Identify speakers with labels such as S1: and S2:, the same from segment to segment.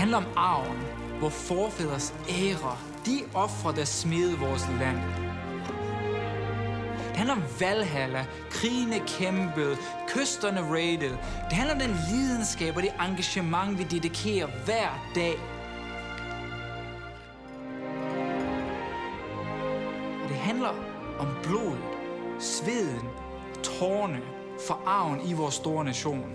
S1: handler om arven, hvor forfædres ære, de ofre, der smede vores land. Det handler om Valhalla, krigene kæmpet, kysterne raided. Det handler om den lidenskab og det engagement, vi dedikerer hver dag. Og det handler om blodet, sveden, tårne for arven i vores store nation.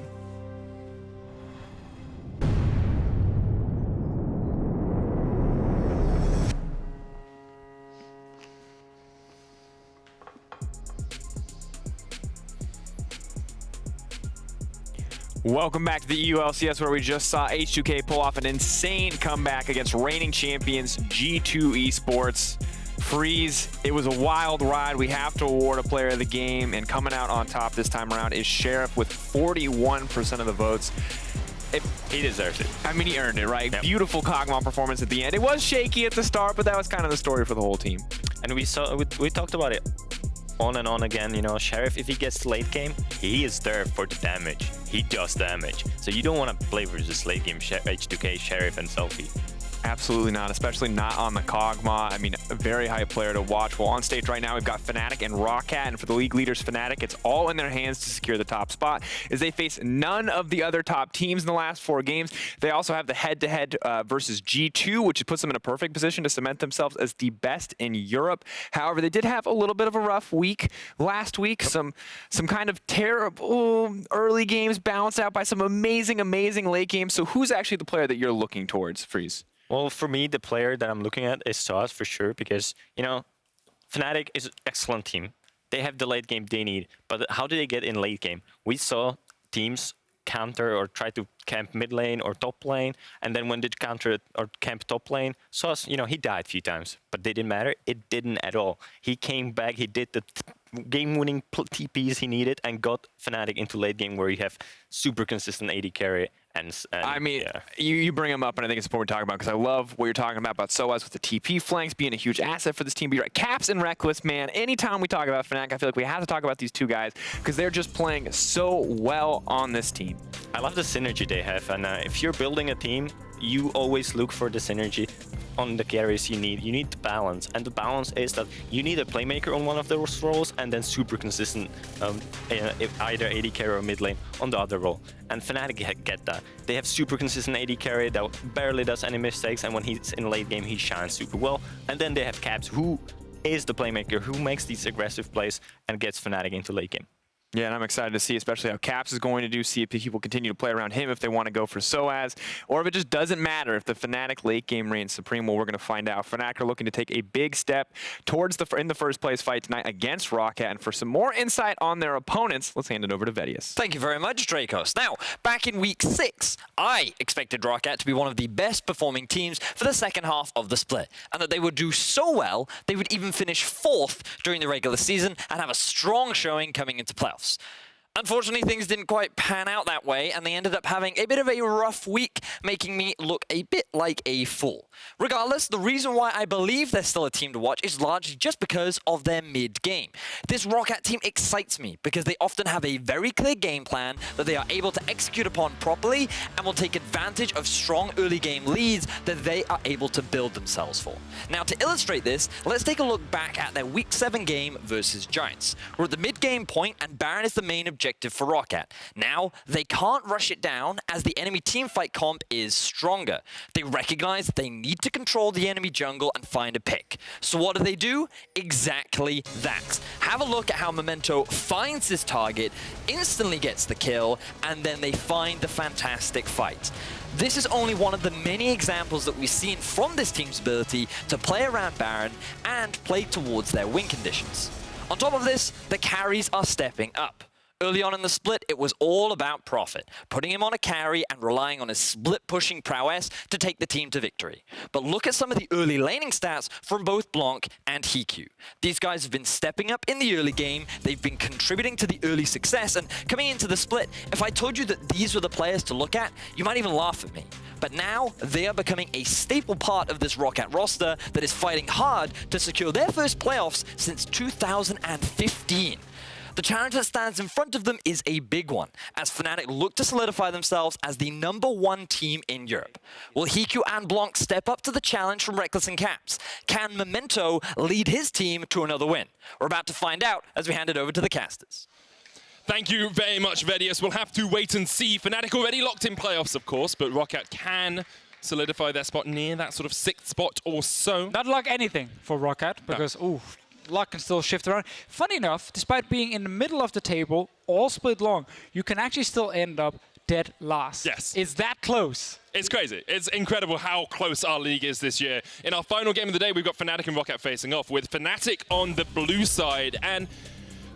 S2: Welcome back to the EU LCS, where we just saw H2K pull off an insane comeback against reigning champions G2 Esports. Freeze, it was a wild ride. We have to award a player of the game, and coming out on top this time around is Sheriff with 41% of the votes.
S3: He deserves it.
S2: I mean, he earned it, right?
S3: Yep.
S2: Beautiful Kog'Maw performance at the end. It was shaky at the start, but that was kind of the story for the whole team.
S3: And we talked about it on and on again, you know, Sheriff, if he gets late game, he is there for the damage. He does damage. So you don't want to play versus late game H2K, Sheriff, and Selfie.
S2: Absolutely not, especially not on the Kog'Maw. I mean, a very hype player to watch. Well, on stage right now, we've got Fnatic and Roccat, and for the league leaders, Fnatic, it's all in their hands to secure the top spot as they face none of the other top teams in the last 4 games. They also have the head-to-head versus G2, which puts them in a perfect position to cement themselves as the best in Europe. However, they did have a little bit of a rough week last week. Some kind of terrible early games balanced out by some amazing late games. So who's actually the player that you're looking towards, Freeze?
S3: Well, for me, the player that I'm looking at is sOAZ for sure, because, you know, Fnatic is an excellent team. They have the late game they need, but how do they get in late game? We saw teams counter or try to camp mid lane or top lane, and then when they counter or camp top lane, sOAZ, you know, he died a few times, but they didn't matter. It didn't at all. He came back, he did the game-winning TPs he needed and got Fnatic into late game where you have super consistent AD carry. And
S2: I mean,
S3: yeah.
S2: you bring him up, and I think it's important to talk about because I love what you're talking about sOAZ with the TP flanks being a huge asset for this team. But you're right, Caps and Rekkles, man, anytime we talk about Fnatic, I feel like we have to talk about these two guys because they're just playing so well on this team.
S3: I love the synergy they have, and if you're building a team, you always look for the synergy on the carries you need. You need the balance, and the balance is that you need a playmaker on one of those roles and then super consistent either AD carry or mid lane on the other role. And Fnatic get that. They have super consistent AD carry that barely does any mistakes, and when he's in late game, he shines super well. And then they have Caps, who is the playmaker, who makes these aggressive plays and gets Fnatic into late game.
S2: Yeah, and I'm excited to see especially how Caps is going to do, see if people continue to play around him if they want to go for sOAZ, or if it just doesn't matter if the Fnatic late game reigns supreme. Well, we're going to find out. Fnatic are looking to take a big step towards in the first place fight tonight against Roccat, and for some more insight on their opponents, let's hand it over to Vedius.
S4: Thank you very much, Drakos. Now, back in week 6, I expected Roccat to be one of the best performing teams for the second half of the split, and that they would do so well, they would even finish 4th during the regular season and have a strong showing coming into playoffs. Unfortunately, things didn't quite pan out that way, and they ended up having a bit of a rough week, making me look a bit like a fool. Regardless, the reason why I believe they're still a team to watch is largely just because of their mid-game. This Roccat team excites me because they often have a very clear game plan that they are able to execute upon properly and will take advantage of strong early game leads that they are able to build themselves for. Now, to illustrate this, let's take a look back at their week 7 game versus Giants. We're at the mid-game point, and Baron is the main objective for Roccat. Now, they can't rush it down as the enemy teamfight comp is stronger. They recognize that they need to control the enemy jungle and find a pick. So what do? Exactly that. Have a look at how Memento finds his target, instantly gets the kill, and then they find the fantastic fight. This is only one of the many examples that we've seen from this team's ability to play around Baron and play towards their win conditions. On top of this, the carries are stepping up. Early on in the split, it was all about Prophet, putting him on a carry and relying on his split-pushing prowess to take the team to victory. But look at some of the early laning stats from both Blanc and HeaQ. These guys have been stepping up in the early game, they've been contributing to the early success, and coming into the split, if I told you that these were the players to look at, you might even laugh at me. But now, they are becoming a staple part of this Roccat roster that is fighting hard to secure their first playoffs since 2015. the challenge that stands in front of them is a big one, as Fnatic look to solidify themselves as the #1 team in Europe. Will HeaQ and Blanc step up to the challenge from Rekkles and Caps? Can Memento lead his team to another win? We're about to find out as we hand it over to the casters.
S5: Thank you very much, Vedius. We'll have to wait and see. Fnatic already locked in playoffs, of course, but Roccat can solidify their spot near that sort of 6th spot or so.
S1: Not luck anything for Roccat, because, luck can still shift around. Funny enough, despite being in the middle of the table, all split long, you can actually still end up dead last.
S5: Yes.
S1: It's that close.
S5: It's crazy. It's incredible how close our league is this year. In our final game of the day, we've got Fnatic and Roccat facing off, with Fnatic on the blue side. And,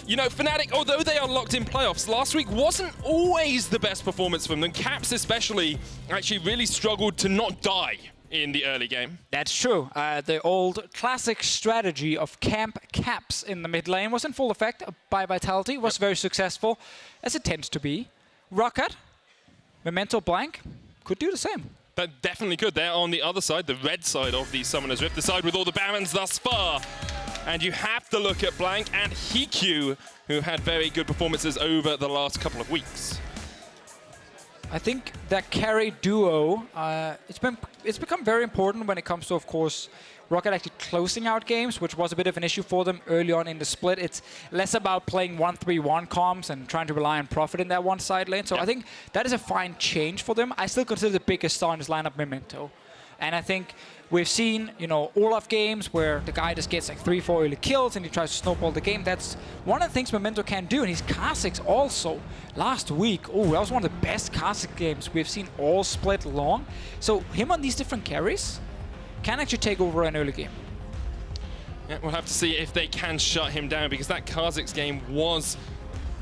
S5: you know, Fnatic, although they are locked in playoffs, last week wasn't always the best performance from them. Caps especially actually really struggled to not die in the early game.
S1: That's true. The old classic strategy of camp caps in the mid lane was in full effect by Vitality. Was very successful, as it tends to be. Roccat, Memento, Blanc could do the same.
S5: That definitely could. They're on the other side, the red side of the Summoner's Rift, the side with all the Barons thus far. And you have to look at Blanc and HeaQ, who had very good performances over the last couple of weeks.
S1: I think that carry duo, it's become very important when it comes to, of course, Roccat actually closing out games, which was a bit of an issue for them early on in the split. It's less about playing 1-3-1 comms and trying to rely on Profit in that one side lane. So I think that is a fine change for them. I still consider the biggest star in this lineup Memento. And I think we've seen, you know, Olaf games where the guy just gets like 3-4 early kills and he tries to snowball the game. That's one of the things Memento can do. And his Kha'Zix also last week, that was one of the best Kha'Zix games we've seen all split long. So him on these different carries can actually take over an early game.
S5: Yeah, we'll have to see if they can shut him down, because that Kha'Zix game was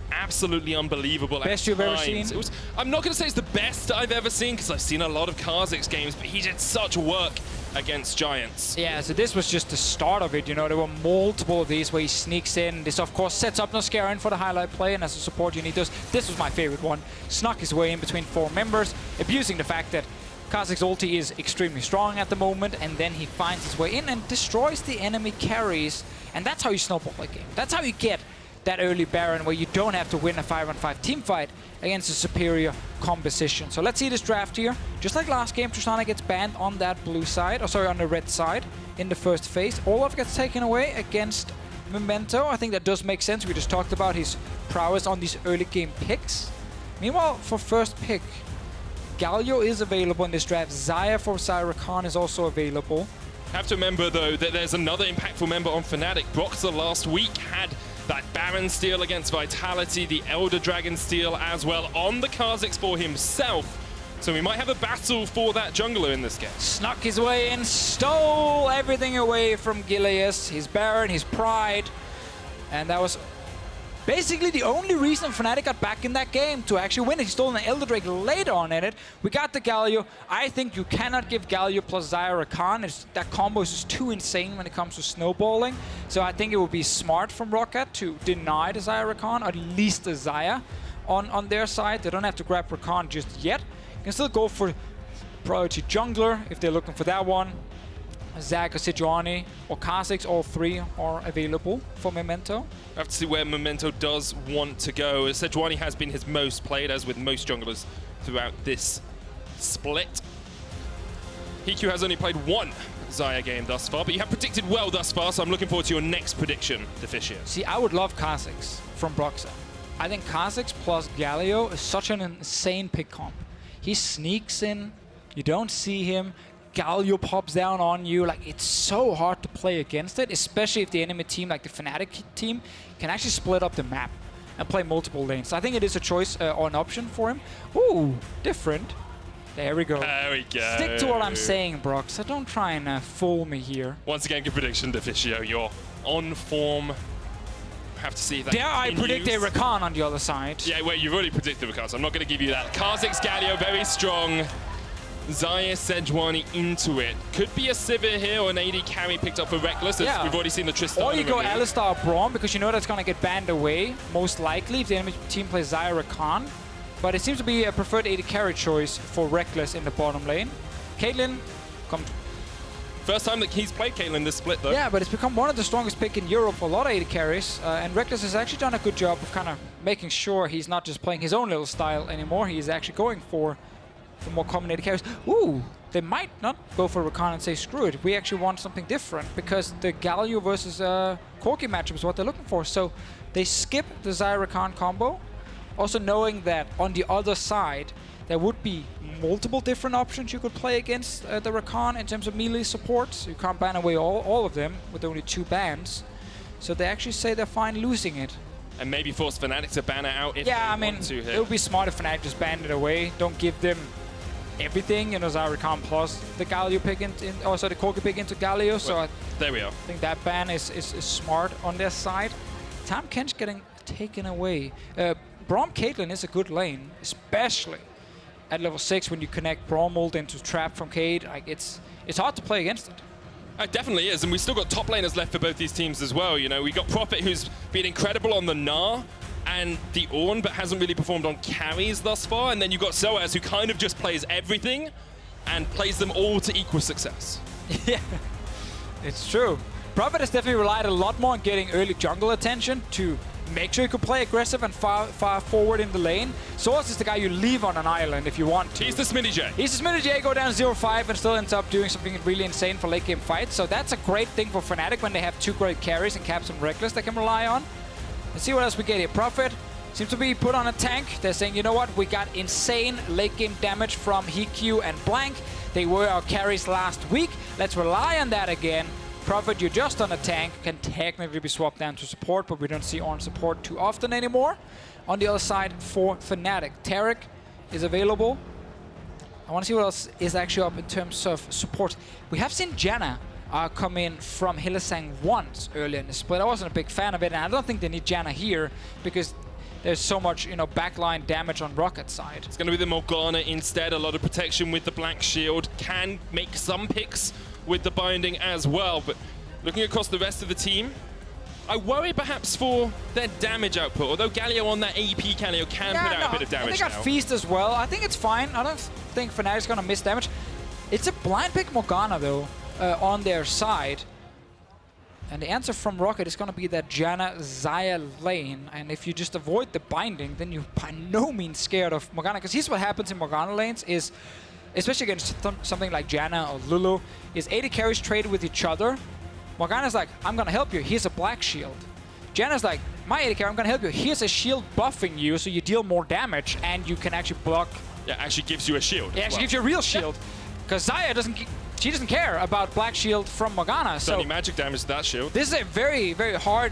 S5: absolutely unbelievable.
S1: Best you've ever seen?
S5: It was, I'm not going to say it's the best I've ever seen, because I've seen a lot of Kha'Zix games, but he did such work against Giants.
S1: Yeah, so this was just the start of it. You know, there were multiple of these where he sneaks in. This, of course, sets up Norskeren for the highlight play, and as a support, you need those. This was my favorite one. Snuck his way in between 4 members, abusing the fact that Kha'Zix ulti is extremely strong at the moment, and then he finds his way in and destroys the enemy carries. And that's how you snowball a game. That's how you get that early Baron where you don't have to win a 5-on-5 team fight against a superior composition. So let's see this draft here. Just like last game, Tristana gets banned on that blue side, or sorry, on the red side in the first phase. Olaf gets taken away against Memento. I think that does make sense. We just talked about his prowess on these early game picks. Meanwhile, for first pick, Galio is available in this draft. Xayah for Xayah Khan is also available.
S5: Have to remember, though, that there's another impactful member on Fnatic. Broxah last week had that Baron steal against Vitality, the Elder Dragon steal as well on the Kha'Zix for himself. So we might have a battle for that jungler in this game.
S1: Snuck his way in, stole everything away from Gileas, his Baron, his pride. And that was basically the only reason Fnatic got back in that game to actually win it. He stole an Elder Drake later on in it. We got the Galio. I think you cannot give Galio plus Xayah Khan. That combo is just too insane when it comes to snowballing. So I think it would be smart from Roccat to deny the Xayah Khan, or at least the Xayah on their side. They don't have to grab Rakan just yet. You can still go for priority jungler if they're looking for that one. Zach or Sejuani or Kha'Zix, all 3 are available for Memento.
S5: I have to see where Memento does want to go. Sejuani has been his most played, as with most junglers throughout this split. HeaQ has only played 1 Xayah game thus far, but you have predicted well thus far, so I'm looking forward to your next prediction, Deficio.
S1: See, I would love Kha'Zix from Broxah. I think Kha'Zix plus Galio is such an insane pick comp. He sneaks in, you don't see him, Galio pops down on you. Like, it's so hard to play against it, especially if the enemy team, like the Fnatic team, can actually split up the map and play multiple lanes. So I think it is a choice or an option for him. Ooh, different. There we go.
S5: There we go.
S1: Stick to what I'm saying, Brox. So don't try and fool me here.
S5: Once again, good prediction, Deficio. You're on form. Have to see if that
S1: Dare I predict a Rakan on the other side?
S5: Yeah, well, you've already predicted Rakan, so I'm not going to give you that. Kha'Zix, Galio, very strong. Xayah, Sejuani into it. Could be a Sivir here or an AD carry picked up for Rekkles.
S1: Yeah.
S5: We've already seen the Tristana.
S1: Or you go Alistar Braum, because you know that's going to get banned away, most likely, if the enemy team plays Xayah Khan. But it seems to be a preferred AD carry choice for Rekkles in the bottom lane. Caitlyn, come
S5: First time that he's played Caitlyn this split, though.
S1: Yeah, but it's become one of the strongest pick in Europe for a lot of AD carries. And Rekkles has actually done a good job of kind of making sure he's not just playing his own little style anymore. He's actually going for more common AD carries. Ooh, they might not go for Roccat and say, screw it. We actually want something different because the Galio versus Corki matchup is what they're looking for. So they skip the Xayah Roccat combo, also knowing that on the other side, there would be multiple different options you could play against the Roccat in terms of melee supports. You can't ban away all of them with only 2 bans. So they actually say they're fine losing it.
S5: And maybe force Fnatic to ban it out if they want to here.
S1: It would be smart if Fnatic just banned it away. Don't give them everything, you know, Xayah Roccat plus the Galio pick also the Corki pick into Galio. So
S5: there we are.
S1: I think that ban is smart on their side. Tam Kench getting taken away. Braum Caitlyn is a good lane, especially at level 6 when you connect Braum ult into trap from Cade. Like it's hard to play against it.
S5: It definitely is, and we've still got top laners left for both these teams as well. You know, we got Prophet, who's been incredible on the Gnar and the Ornn, but hasn't really performed on carries thus far. And then you've got sOAZ, who kind of just plays everything and plays them all to equal success.
S1: Yeah, it's true. Prophet has definitely relied a lot more on getting early jungle attention to make sure you can play aggressive and far forward in the lane. sOAZ is the guy you leave on an island if you want to.
S5: He's the Smitty J.
S1: He's the Smitty J, go down 0-5 and still ends up doing something really insane for late game fights. So that's a great thing for Fnatic when they have 2 great carries and Caps and Rekkles they can rely on. Let's see what else we get here. Prophet seems to be put on a tank. They're saying, you know what, we got insane late game damage from HeaQ and Blanc. They were our carries last week. Let's rely on that again. Prophet, you're just on a tank, can technically be swapped down to support, but we don't see Ornn support too often anymore. On the other side for Fnatic, Taric is available. I want to see what else is actually up in terms of support. We have seen Janna come in from Hylissang once earlier in the split. I wasn't a big fan of it, and I don't think they need Janna here because there's so much, you know, backline damage on Rockat's side.
S5: It's going to be the Morgana instead. A lot of protection with the Blanc shield. Can make some picks with the binding as well, but looking across the rest of the team, I worry perhaps for their damage output, although Galio on that AP Galio can put out a bit of damage.
S1: They got Feast as well. I think it's fine. I don't think Fnatic's gonna miss damage. It's a blind pick Morgana though, on their side. And the answer from Roccat is gonna be that Janna Xayah lane, and if you just avoid the binding, then you're by no means scared of Morgana, because here's what happens in Morgana lanes is, especially against something like Janna or Lulu, is AD carries trade with each other. Morgana's like, I'm gonna help you, here's a black shield. Janna's like, my AD carry, I'm gonna help you, here's a shield buffing you so you deal more damage and you can actually block.
S5: Yeah, actually gives you a shield.
S1: It actually gives you a real shield. Because Xayah doesn't care about black shield from Morgana.
S5: So any magic damage to that shield.
S1: This is a very, very hard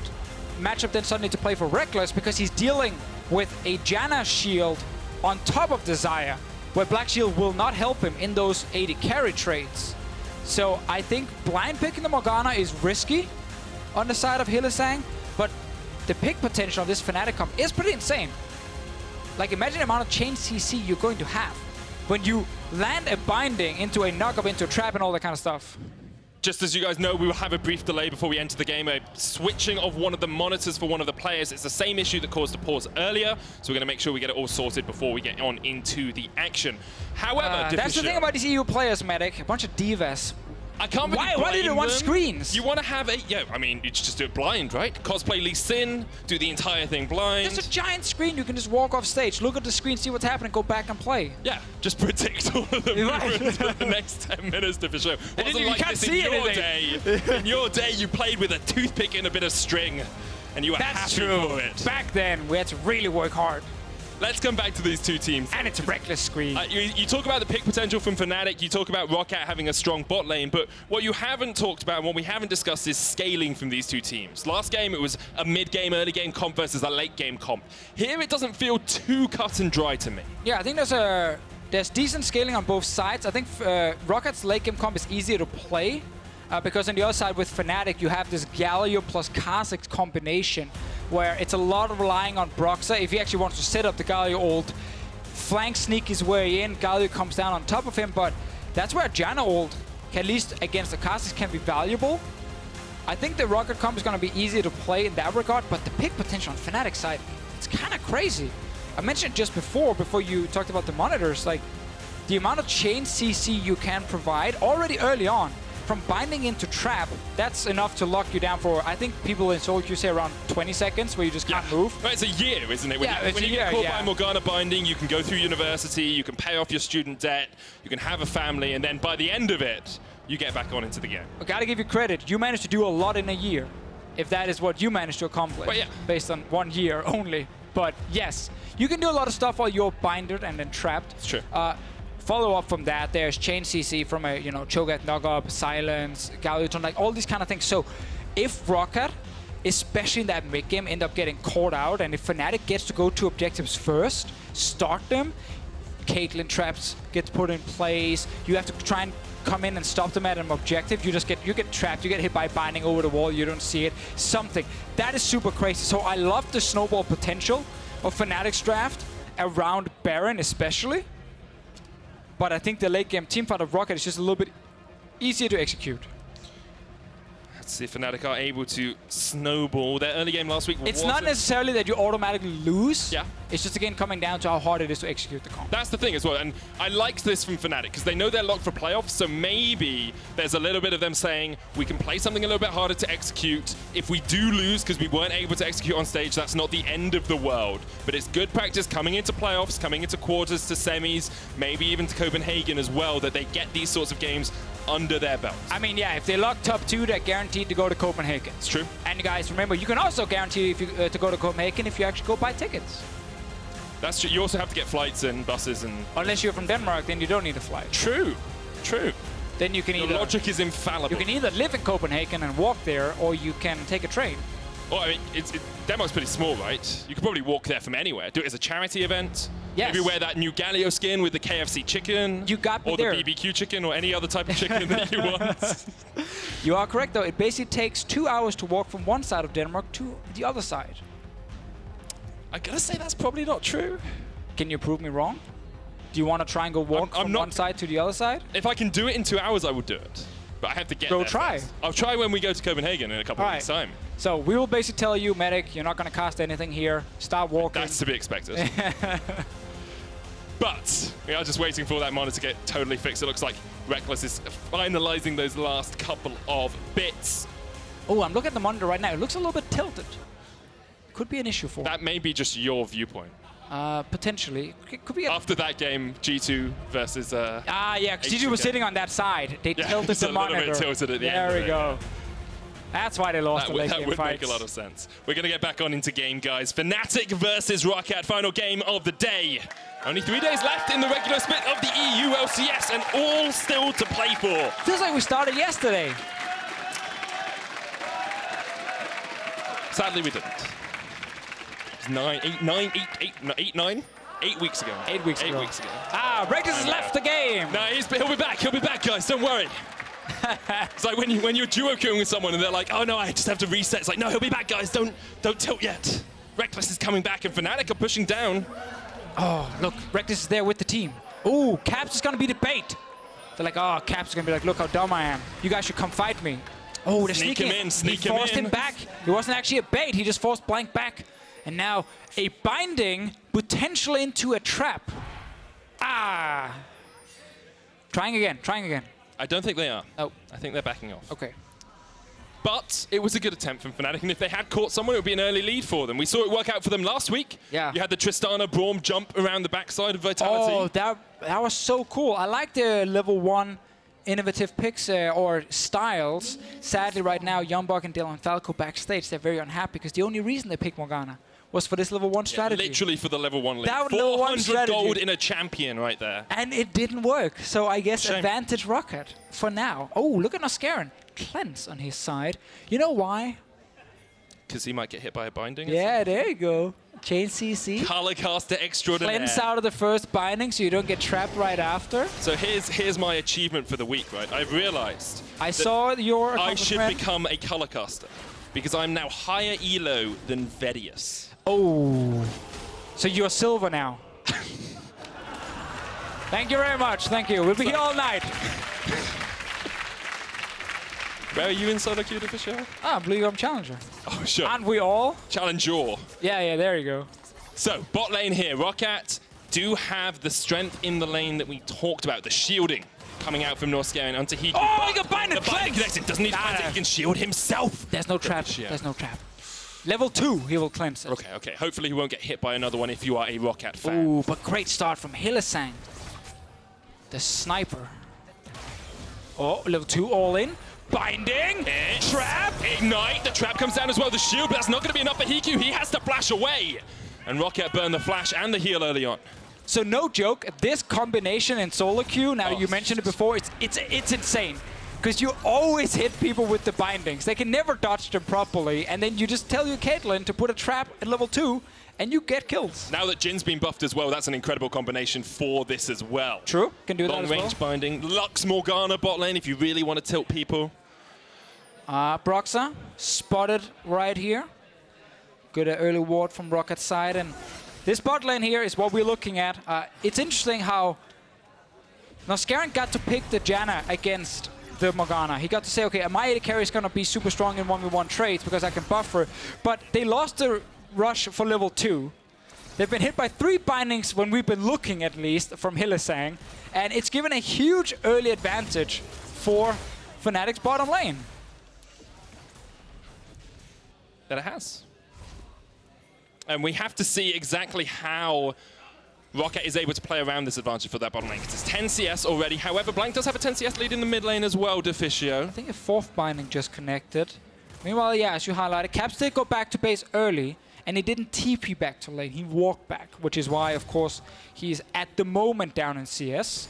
S1: matchup then suddenly to play for Rekkles because he's dealing with a Janna shield on top of the Xayah, where Black Shield will not help him in those AD carry trades. So I think blind picking the Morgana is risky on the side of Hylissang, but the pick potential of this Fnatic comp is pretty insane. Like, imagine the amount of chain CC you're going to have when you land a binding into a knock-up, into a trap, and all that kind of stuff.
S5: Just as you guys know, we will have a brief delay before we enter the game. A switching of one of the monitors for one of the players. It's the same issue that caused a pause earlier, so we're going to make sure we get it all sorted before we get on into the action. However,
S1: that's the thing about these EU players, Medic. A bunch of divas.
S5: I can't really
S1: Why do they want
S5: them.
S1: screens?
S5: You want to have a... Yeah, I mean, you just do it blind, right? Cosplay Lee Sin, do the entire thing blind.
S1: There's a giant screen. You can just walk off stage, look at the screen, see what's happening, go back and play.
S5: Yeah, just predict all of the movements for the next 10 minutes to show. Wasn't like this in your day. In your day, you played with a toothpick and a bit of string, and you were happy for it.
S1: Back then, we had to really work hard.
S5: Let's come back to these two teams.
S1: And it's a Rekkles screen.
S5: You talk about the pick potential from Fnatic, you talk about Roccat having a strong bot lane, but what you haven't talked about and what we haven't discussed is scaling from these two teams. Last game, it was a mid-game, early-game comp versus a late-game comp. Here, it doesn't feel too cut and dry to me.
S1: Yeah, I think there's decent scaling on both sides. I think Rockat's late-game comp is easier to play because on the other side with Fnatic, you have this Galio plus Kha'Zix combination where it's a lot of relying on Broxah. If he actually wants to set up the Galio ult, flank sneak his way in, Galio comes down on top of him, but that's where Janna ult, at least against the Kha'Zix, can be valuable. I think the Roccat comp is going to be easier to play in that regard, but the pick potential on Fnatic side, it's kind of crazy. I mentioned just before you talked about the monitors, like the amount of chain CC you can provide already early on from binding into trap, that's enough to lock you down for, I think people in Seoul you say around 20 seconds where you just can't move.
S5: Right, it's a year, isn't it? When
S1: Yeah,
S5: you,
S1: it's
S5: when
S1: a
S5: you get
S1: year,
S5: caught by Morgana binding, you can go through university, you can pay off your student debt, you can have a family, and then by the end of it, you get back on into the game.
S1: I gotta give you credit. You managed to do a lot in a year, if that is what you managed to accomplish.
S5: Well, yeah.
S1: Based on 1 year only. But yes, you can do a lot of stuff while you're binded and then trapped.
S5: It's true.
S1: Follow up from that, there's chain CC from a Cho'Gath knock up, silence, Galio, like all these kind of things. So if Roccat, especially in that mid game, end up getting caught out, and if Fnatic gets to go to objectives first, start them, Caitlyn traps gets put in place. You have to try and come in and stop them at an objective. You get trapped. You get hit by binding over the wall. You don't see it. Something that is super crazy. So I love the snowball potential of Fnatic's draft around Baron, especially. But I think the late game teamfight of Roccat is just a little bit easier to execute.
S5: Let's see if Fnatic are able to snowball. Their early game last week
S1: It's not necessarily that you automatically lose.
S5: Yeah.
S1: It's just, again, coming down to how hard it is to execute the comp.
S5: That's the thing as well, and I liked this from Fnatic because they know they're locked for playoffs, so maybe there's a little bit of them saying, we can play something a little bit harder to execute. If we do lose because we weren't able to execute on stage, that's not the end of the world. But it's good practice coming into playoffs, coming into quarters to semis, maybe even to Copenhagen as well, that they get these sorts of games under their belt.
S1: I mean, yeah, if they lock top 2, they're guaranteed to go to Copenhagen.
S5: It's true.
S1: And you guys, remember, you can also guarantee if you, to go to Copenhagen if you actually go buy tickets.
S5: That's true. You also have to get flights and buses and...
S1: Unless you're from Denmark, then you don't need a flight.
S5: True. True.
S1: Then you can
S5: The
S1: either...
S5: logic is infallible.
S1: You can either live in Copenhagen and walk there, or you can take a train.
S5: Well, I mean, Denmark's pretty small, right? You could probably walk there from anywhere. Do it as a charity event.
S1: Yes.
S5: Maybe wear that new Galio skin with the KFC chicken.
S1: You got me
S5: or
S1: there.
S5: the BBQ chicken or any other type of chicken that you want.
S1: You are correct, though. It basically takes 2 hours to walk from one side of Denmark to the other side.
S5: I gotta say that's probably not true.
S1: Can you prove me wrong? Do you want to try and go walk from one side to the other side?
S5: If I can do it in 2 hours, I will do it. But I have to get there.
S1: Go try.
S5: First. I'll try when we go to Copenhagen in a couple of weeks' time.
S1: So we will basically tell you, Medic, you're not going to cast anything here. Start walking.
S5: That's to be expected. But we are just waiting for that monitor to get totally fixed. It looks like Rekkles is finalizing those last couple of bits.
S1: Oh, I'm looking at the monitor right now. It looks a little bit tilted. Could be an issue for
S5: That may be just your viewpoint.
S1: potentially. It could be
S5: After that game, G2 versus...
S1: yeah, because G2 was
S5: HeaQ.
S1: sitting on that side. They tilted
S5: it's
S1: the
S5: a little
S1: monitor.
S5: bit tilted at the end.
S1: There we go. That's why they lost the late
S5: That
S1: game
S5: would
S1: fights.
S5: make a lot of sense. We're going to get back on into game, guys. Fnatic versus Roccat, final game of the day. Only 3 days left in the regular split of the EU LCS, and all still to play for.
S1: Feels like we started yesterday.
S5: Sadly, we didn't. It's 8 weeks ago.
S1: 8 weeks ago.
S5: 8 weeks ago.
S1: Ah, Rekkles has left the game.
S5: No, he'll be back. He'll be back, guys. Don't worry. It's like when you're duo queuing with someone and they're like, oh no, I just have to reset. It's like, no, he'll be back, guys. Don't tilt yet. Rekkles is coming back, and Fnatic are pushing down.
S1: Oh, look, Rekkles is there with the team. Ooh, Caps is going to be the bait. They're like, oh, Caps is going to be like, look how dumb I am. You guys should come fight me. Oh, they're
S5: Sneak
S1: sneaking
S5: him in, sneak
S1: He
S5: him
S1: forced
S5: in.
S1: him back. It wasn't actually a bait. He just forced Blanc back. And now a binding potentially into a trap. Ah. Trying again.
S5: I don't think they are.
S1: Oh.
S5: I think they're backing off.
S1: Okay.
S5: But it was a good attempt from Fnatic, and if they had caught someone, it would be an early lead for them. We saw it work out for them last week.
S1: Yeah.
S5: You had the Tristana Braum jump around the backside of Vitality.
S1: Oh, that was so cool. I like the level 1 innovative picks or styles. Sadly, right now, Youngbuck and Dylan Falco backstage, they're very unhappy because the only reason they picked Morgana was for this level 1 strategy.
S5: Literally for the level 1 lead.
S1: That level 1
S5: 400
S1: strategy.
S5: gold in a champion right there.
S1: And it didn't work. So I guess
S5: Shame.
S1: advantage Roccat for now. Oh, look at Norskeren. Cleanse on his side. You know why?
S5: Because he might get hit by a binding.
S1: Yeah, there you go. Chain CC.
S5: Color caster extraordinaire.
S1: Cleanse out of the first binding so you don't get trapped right after.
S5: So here's my achievement for the week, right? I've realized
S1: I saw your
S5: I should
S1: accomplishment.
S5: become a color caster because I'm now higher elo than Vedius.
S1: Oh. So you're silver now. Thank you very much. Thank you. We'll be here all night.
S5: Where are you in solo queue, Deficio?
S1: Ah, Blue Yum Challenger.
S5: Oh, sure.
S1: Aren't we all?
S5: Challenger.
S1: Yeah, there you go.
S5: So, bot lane here. Roccat do have the strength in the lane that we talked about, the shielding. coming out from Norskeren onto HeaQ.
S1: Oh, he got binded!
S5: The binding connected. Doesn't need to cleanse it. He can shield himself.
S1: There's no trap.
S5: Deficio.
S1: There's no trap. Level 2, he will cleanse it.
S5: Okay. Hopefully he won't get hit by another one if you are a Roccat fan.
S1: Ooh, but great start from Hylissang. The sniper. Oh, level 2 all in. Binding!
S5: Trap! Ignite! The trap comes down as well. The shield, but that's not going to be enough for HeaQ. He has to flash away. And Roccat burned the flash and the heal early on.
S1: So no joke, this combination in solo queue, now you mentioned it before, it's insane. Because you always hit people with the bindings. They can never dodge them properly, and then you just tell your Caitlyn to put a trap at level 2, and you get kills.
S5: Now that Jin's been buffed as well, that's an incredible combination for this as well.
S1: True, can do that as well.
S5: Long range binding. Lux Morgana bot lane if you really want to tilt people.
S1: Broxah spotted right here. Good early ward from Rockat's side, and this bot lane here is what we're looking at. It's interesting how Norskeren got to pick the Janna against the Morgana. He got to say, okay, my AD carry is going to be super strong in 1v1 trades because I can buffer, but they lost the rush for level 2. They've been hit by 3 bindings when we've been looking, at least, from Hylissang, and it's given a huge early advantage for Fnatic's bottom lane.
S5: That it has. And we have to see exactly how Roccat is able to play around this advantage for that bottom lane. It's 10 CS already. However, Blanc does have a 10 CS lead in the mid lane as well, Deficio.
S1: I think a 4th binding just connected. Meanwhile, yeah, as you highlighted, Caps did go back to base early, and he didn't TP back to lane. He walked back, which is why, of course, he's at the moment down in CS.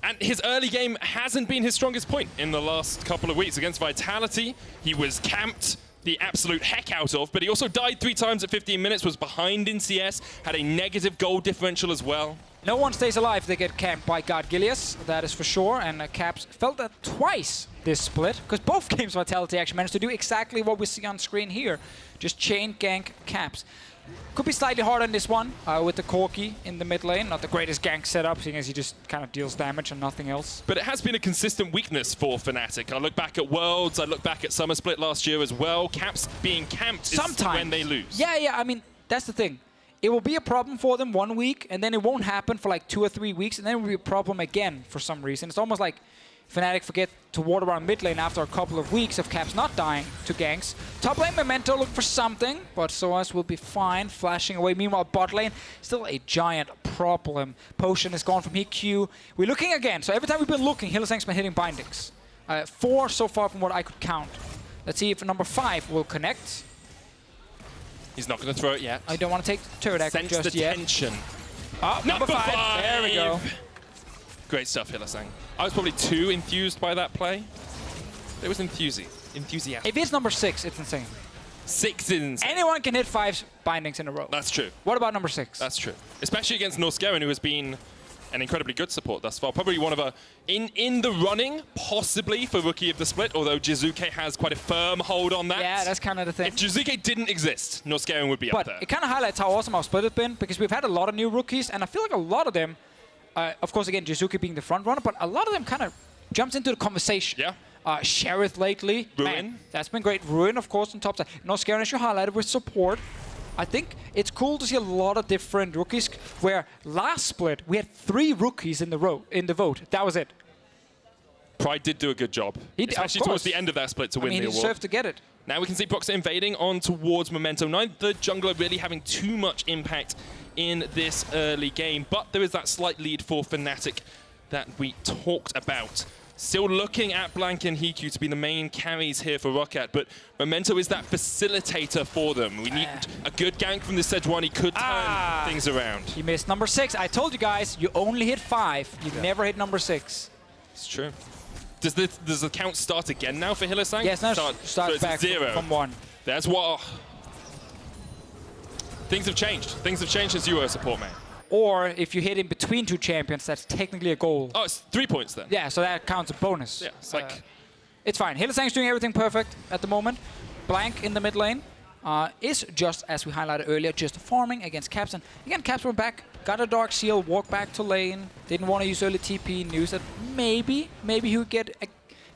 S5: And his early game hasn't been his strongest point in the last couple of weeks. Against Vitality, he was camped the absolute heck out of, but he also died 3 times at 15 minutes, was behind in CS, had a negative goal differential as well.
S1: No one stays alive if they get camped by God Gilius, that is for sure, and Caps felt that twice this split, because both games Vitality actually managed to do exactly what we see on screen here, just chain gank Caps. Could be slightly harder in this one, with the Corki in the mid lane. Not the greatest gank setup, seeing as he just kind of deals damage and nothing else.
S5: But it has been a consistent weakness for Fnatic. I look back at Worlds, I look back at Summer Split last year as well. Caps being camped is when they lose.
S1: Yeah, I mean, that's the thing. It will be a problem for them 1 week, and then it won't happen for like 2 or 3 weeks, and then it will be a problem again for some reason. It's almost like Fnatic forget to ward around mid lane after a couple of weeks of Caps not dying to ganks. Top lane Memento look for something, but sOAZ will be fine, flashing away. Meanwhile, bot lane, still a giant problem. Potion is gone from HeaQ. We're looking again, so every time we've been looking, Hylissang's been hitting bindings. 4 so far from what I could count. Let's see if number 5 will connect.
S5: He's not going to throw it yet.
S1: I don't want to take turret act
S5: Sense
S1: just
S5: the
S1: yet.
S5: tension.
S1: Oh, number 5. There we go.
S5: Great stuff, Hylissang. I was probably too enthused by that play. It was enthusiastic.
S1: If it's number 6, it's insane.
S5: 6 is insane.
S1: Anyone can hit 5 bindings in a row.
S5: That's true.
S1: What about number 6?
S5: That's true. Especially against Norskeren, who has been an incredibly good support thus far. Probably one of a... In the running, possibly, for Rookie of the Split, although Jizuke has quite a firm hold on that.
S1: Yeah, that's kind of the thing.
S5: If Jizuke didn't exist, Norskeren would be up there.
S1: But it kind of highlights how awesome our split has been, because we've had a lot of new rookies, and I feel like a lot of them, of course, again, Jizuke being the front runner, but a lot of them kind of jumps into the conversation.
S5: Yeah.
S1: Sheriff lately.
S5: Ruin.
S1: Man, that's been great. Ruin, of course, on top side. Norskeren, as you highlighted, with support. I think it's cool to see a lot of different rookies, where last split, we had 3 rookies in the vote. That was it.
S5: Pride did do a good job, especially towards the end of that split to win the award.
S1: He deserved to get it.
S5: Now we can see Broxah invading on towards Memento. Neither jungler really having too much impact in this early game, but there is that slight lead for Fnatic that we talked about. Still looking at Blanc and HeaQ to be the main carries here for Roccat, but Memento is that facilitator for them. We need a good gank from the Sejuani could turn things around.
S1: He missed number 6. I told you guys, you only hit 5. You never hit number 6.
S5: It's true. Does the count start again now for Hylissang?
S1: Yes, now starts back
S5: 0
S1: from 1.
S5: That's what... Things have changed. Things have changed since you were a support man.
S1: Or if you hit in between 2 champions, that's technically a goal.
S5: Oh, it's 3 points then.
S1: Yeah, so that counts a bonus.
S5: Yeah, it's like...
S1: It's fine. Hylissang's doing everything perfect at the moment. Blanc in the mid lane is just, as we highlighted earlier, just farming against Caps. And again, Caps were back, got a Dark Seal, walked back to lane, didn't want to use early TP, knew that maybe he would get a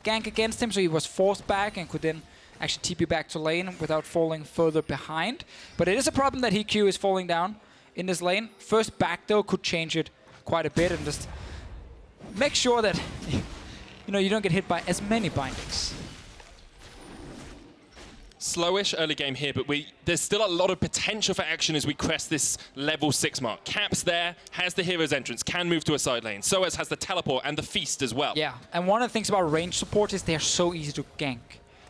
S1: gank against him, so he was forced back and could then actually TP back to lane without falling further behind. But it is a problem that HeaQ is falling down in this lane. First back, though, could change it quite a bit and just make sure that you don't get hit by as many bindings.
S5: Slowish early game here, but there's still a lot of potential for action as we crest this level 6 mark. Cap's there, has the hero's entrance, can move to a side lane. sOAZ has the teleport and the feast as well.
S1: Yeah, and one of the things about range support is they're so easy to gank.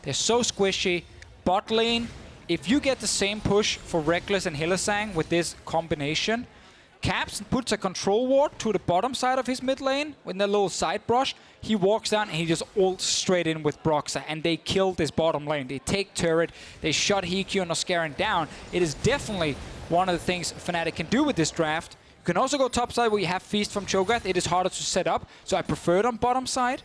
S1: They're so squishy. Bot lane, if you get the same push for Rekkles and Hylissang with this combination, Caps puts a control ward to the bottom side of his mid lane with a little side brush. He walks down and he just ults straight in with Broxah, and they kill this bottom lane. They take turret, they shut HeaQ and Norskeren down. It is definitely one of the things Fnatic can do with this draft. You can also go top side where you have Feast from Cho'Gath. It is harder to set up, so I prefer it on bottom side.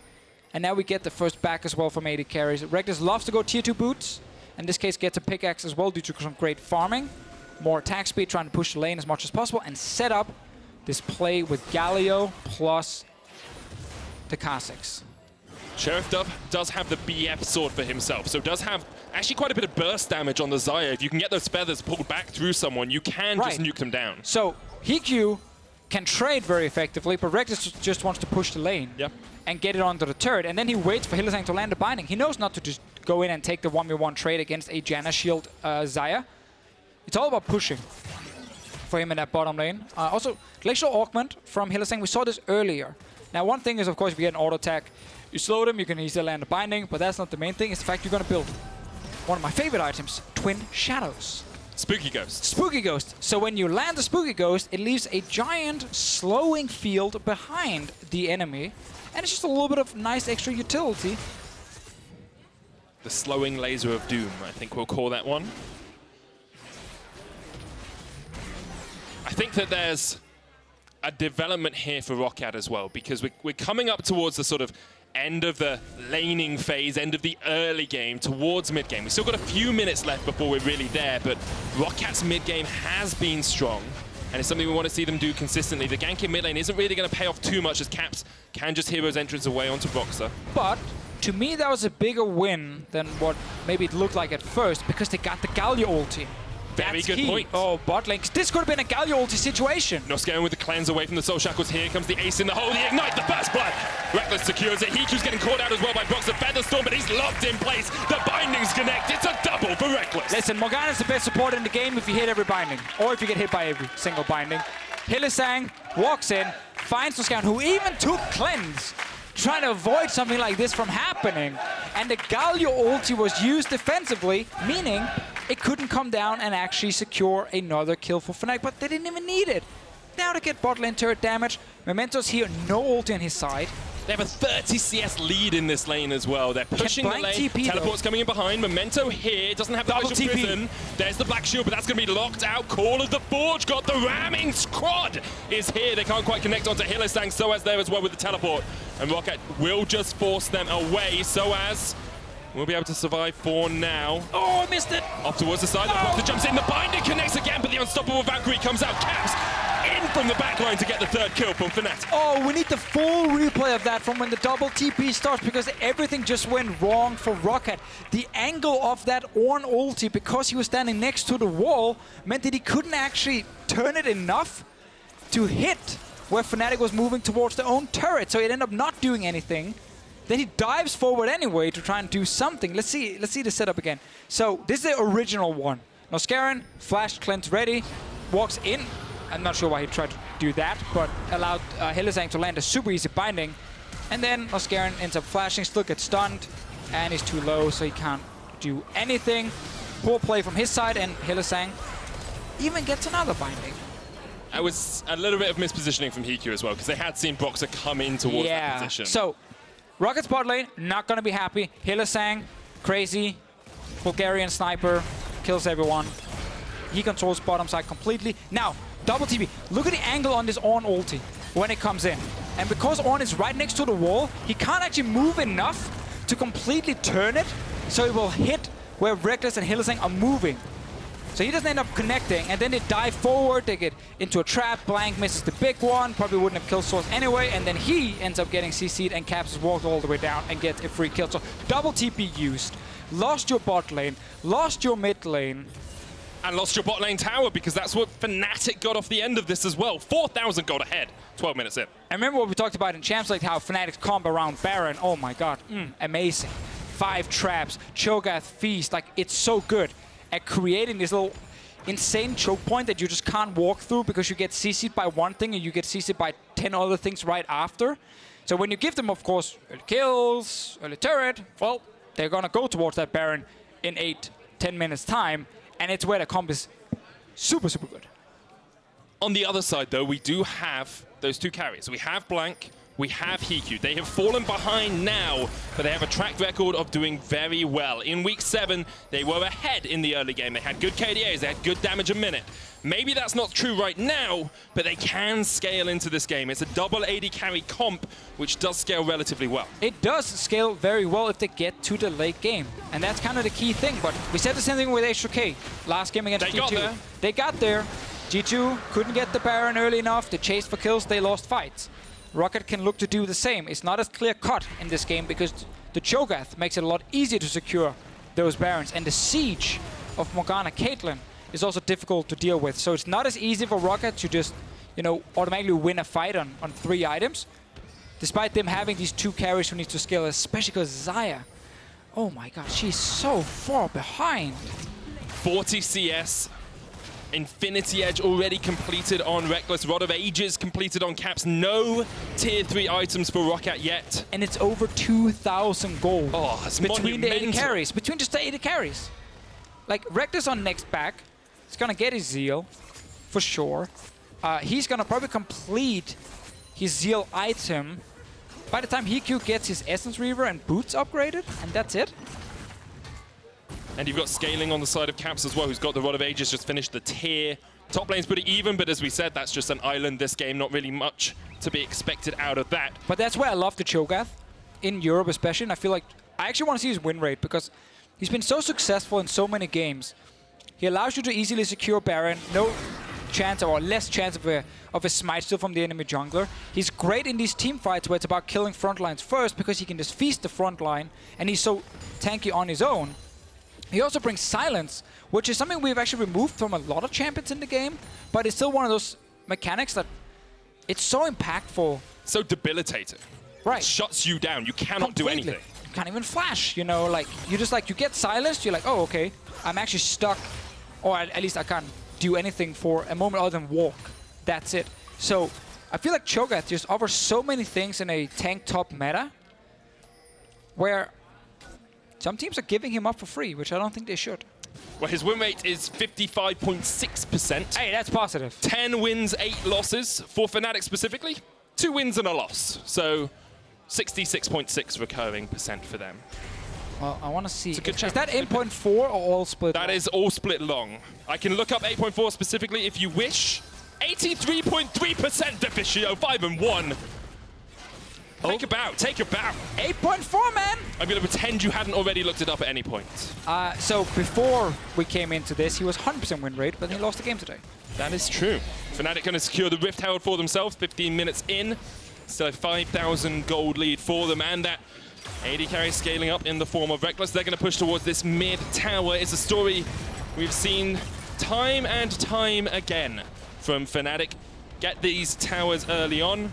S1: And now we get the first back as well from AD carries. Rekkles loves to go tier 2 boots. In this case, gets a pickaxe as well due to some great farming. More attack speed, trying to push the lane as much as possible, and set up this play with Galio plus the Kha'Zix.
S5: Sheriff does have the BF sword for himself, so does have actually quite a bit of burst damage on the Xayah. If you can get those feathers pulled back through someone, you can just nuke them down.
S1: So HeaQ can trade very effectively, but Rekkles just wants to push the lane and get it onto the turret, and then he waits for Hylissang to land the binding. He knows not to just go in and take the 1v1 trade against a Janna shield Xayah. It's all about pushing for him in that bottom lane. Also, glacial augment from Hylissang, we saw this earlier. Now, one thing is, of course, if you get an auto attack, you slow them, you can easily land a binding, but that's not the main thing. It's the fact you're going to build one of my favorite items, Twin Shadows.
S5: Spooky Ghost.
S1: Spooky Ghost. So when you land the Spooky Ghost, it leaves a giant slowing field behind the enemy, and it's just a little bit of nice extra utility.
S5: The slowing laser of doom, I think we'll call that one. I think that there's a development here for Roccat as well, because we're coming up towards the sort of end of the laning phase, end of the early game, towards mid-game. We've still got a few minutes left before we're really there, but Rockat's mid-game has been strong, and it's something we want to see them do consistently. The gank in mid lane isn't really going to pay off too much, as Caps can just hero's entrance away onto Broxah.
S1: But to me, that was a bigger win than what maybe it looked like at first, because they got the Galio ulti.
S5: Very good point.
S1: Oh, bot lane. This could have been a Galio ulti situation.
S5: Norskeren with the cleanse away from the soul shackles. Here comes the ace in the hole. The ignite, the first blood. Rekkles secures it. HeaQ's getting caught out as well by Broxah. Featherstorm, but he's locked in place. The bindings connect. It's a double for Rekkles.
S1: Listen, Morgana's the best support in the game if you hit every binding, or if you get hit by every single binding. Hylissang walks in, finds Norskeren, who even took cleanse, trying to avoid something like this from happening. And the Galio ulti was used defensively, meaning it couldn't come down and actually secure another kill for Fnatic, but they didn't even need it. Now to get bot lane turret damage. Memento's here, no ulti on his side.
S5: They have a 30 CS lead in this lane as well. They're pushing the lane.
S1: TP,
S5: Teleport's coming in behind. Memento here. Doesn't have the
S1: Double
S5: Vision
S1: TP.
S5: Prison. There's the Black Shield, but that's going to be locked out. Call of the Forge got the ramming. Squad is here. They can't quite connect onto Hylissang. sOAZ there as well with the teleport. And Roccat will just force them away. sOAZ will be able to survive for now.
S1: Oh, I missed it.
S5: Off towards the side. The Broxah jumps in. The binder connects again, but the unstoppable Valkyrie comes out. Caps in from the back line to get the third kill from Fnatic.
S1: Oh, we need the full replay of that from when the double TP starts, because everything just went wrong for Roccat. The angle of that Ornn ulti, because he was standing next to the wall, meant that he couldn't actually turn it enough to hit where Fnatic was moving towards their own turret, so he ended up not doing anything. Then he dives forward anyway to try and do something. Let's see the setup again. So this is the original one. Norskeren, flash cleanse ready, walks in. I'm not sure why he tried to do that, but allowed Hylissang to land a super easy binding. And then Norskeren ends up flashing, still gets stunned, and he's too low, so he can't do anything. Poor play from his side, and Hylissang even gets another binding.
S5: It was a little bit of mispositioning from HeaQ as well, because they had seen Broxah come in towards that position.
S1: So Rocket's bot lane, not going to be happy. Hylissang, crazy, Bulgarian sniper, kills everyone. He controls bottom side completely. Now, double TP. Look at the angle on this Ornn ulti when it comes in. And because Ornn is right next to the wall, he can't actually move enough to completely turn it, so it will hit where Rekkles and Hylissang are moving. So he doesn't end up connecting, and then they dive forward, they get into a trap, Blanc misses the big one, probably wouldn't have killed sOAZ anyway, and then he ends up getting CC'd, and Caps is walked all the way down and gets a free kill. So double TP used, lost your bot lane, lost your mid lane.
S5: And lost your bot lane tower, because that's what Fnatic got off the end of this as well. 4,000 gold ahead, 12 minutes in.
S1: And remember what we talked about in Champs League, how Fnatic's combo around Baron, oh my god, amazing. 5 traps, Cho'Gath feast, like it's so good at creating this little insane choke point that you just can't walk through because you get CC'd by one thing and you get CC'd by 10 other things right after. So when you give them, of course, early kills, early turret, well, they're gonna go towards that Baron in 8-10 minutes time, and it's where the comp is super, super good.
S5: On the other side, though, we do have those 2 carries. We have Blanc, we have HeaQ. They have fallen behind now, but they have a track record of doing very well. In week 7, they were ahead in the early game. They had good KDAs, they had good damage a minute. Maybe that's not true right now, but they can scale into this game. It's a double AD carry comp, which does scale relatively well.
S1: It does scale very well if they get to the late game. And that's kind of the key thing. But we said the same thing with HOK last game against G2. They got there. G2 couldn't get the Baron early enough. They chased for kills. They lost fights. Roccat can look to do the same. It's not as clear-cut in this game because the Cho'Gath makes it a lot easier to secure those Barons. And the siege of Morgana Caitlyn is also difficult to deal with. So it's not as easy for Roccat to just, you know, automatically win a fight on 3 items. Despite them having these 2 carries who need to scale, especially because Xayah, oh my god, she's so far behind.
S5: 40 CS. Infinity Edge already completed on Rekkles. Rod of Ages completed on Caps. No tier 3 items for Roccat yet.
S1: And it's over 2,000 gold
S5: it's
S1: between the 80
S5: monumental.
S1: carries. Between just the 80 carries. Like, Rekkles on next back. He's going to get his Zeal, for sure. He's going to probably complete his Zeal item by the time HeaQ gets his Essence Reaver and Boots upgraded, and that's it.
S5: And you've got scaling on the side of Caps as well, who's got the Rod of Ages, just finished the tier. Top lane's pretty even, but as we said, that's just an island this game. Not really much to be expected out of that.
S1: But that's why I love the Cho'Gath, in Europe especially, and I feel like I actually want to see his win rate because he's been so successful in so many games. He allows you to easily secure Baron, no chance or less chance of a smite steal from the enemy jungler. He's great in these team fights where it's about killing front lines first because he can just feast the front line and he's so tanky on his own. He also brings silence, which is something we've actually removed from a lot of champions in the game, but it's still one of those mechanics that it's so impactful.
S5: So debilitating.
S1: Right.
S5: It shuts you down. You cannot do anything.
S1: You can't even flash, you know, like, you just like, you get silenced, you're like, oh, okay, I'm actually stuck, or at least I can't do anything for a moment other than walk. That's it. So I feel like Cho'Gath just offers so many things in a tank top meta where some teams are giving him up for free, which I don't think they should.
S5: Well, his win rate is 55.6%.
S1: Hey, that's positive.
S5: 10 wins, 8 losses. For Fnatic specifically, 2 wins and a loss. So 66.6 recurring percent for them.
S1: Well, I want to see.
S5: It's a good
S1: Is that 8.4 or all split?
S5: That is all split long. I can look up 8.4 specifically if you wish. 83.3% Deficio, 5-1. Take a bow, take a bow.
S1: 8.4, man!
S5: I'm going to pretend you hadn't already looked it up at any point.
S1: So before we came into this, he was 100% win rate, but he lost the game today.
S5: That is true. Fnatic going to secure the Rift Herald for themselves, 15 minutes in. Still a 5,000 gold lead for them, and that AD carry scaling up in the form of Rekkles. They're going to push towards this mid tower. It's a story we've seen time and time again from Fnatic. Get these towers early on.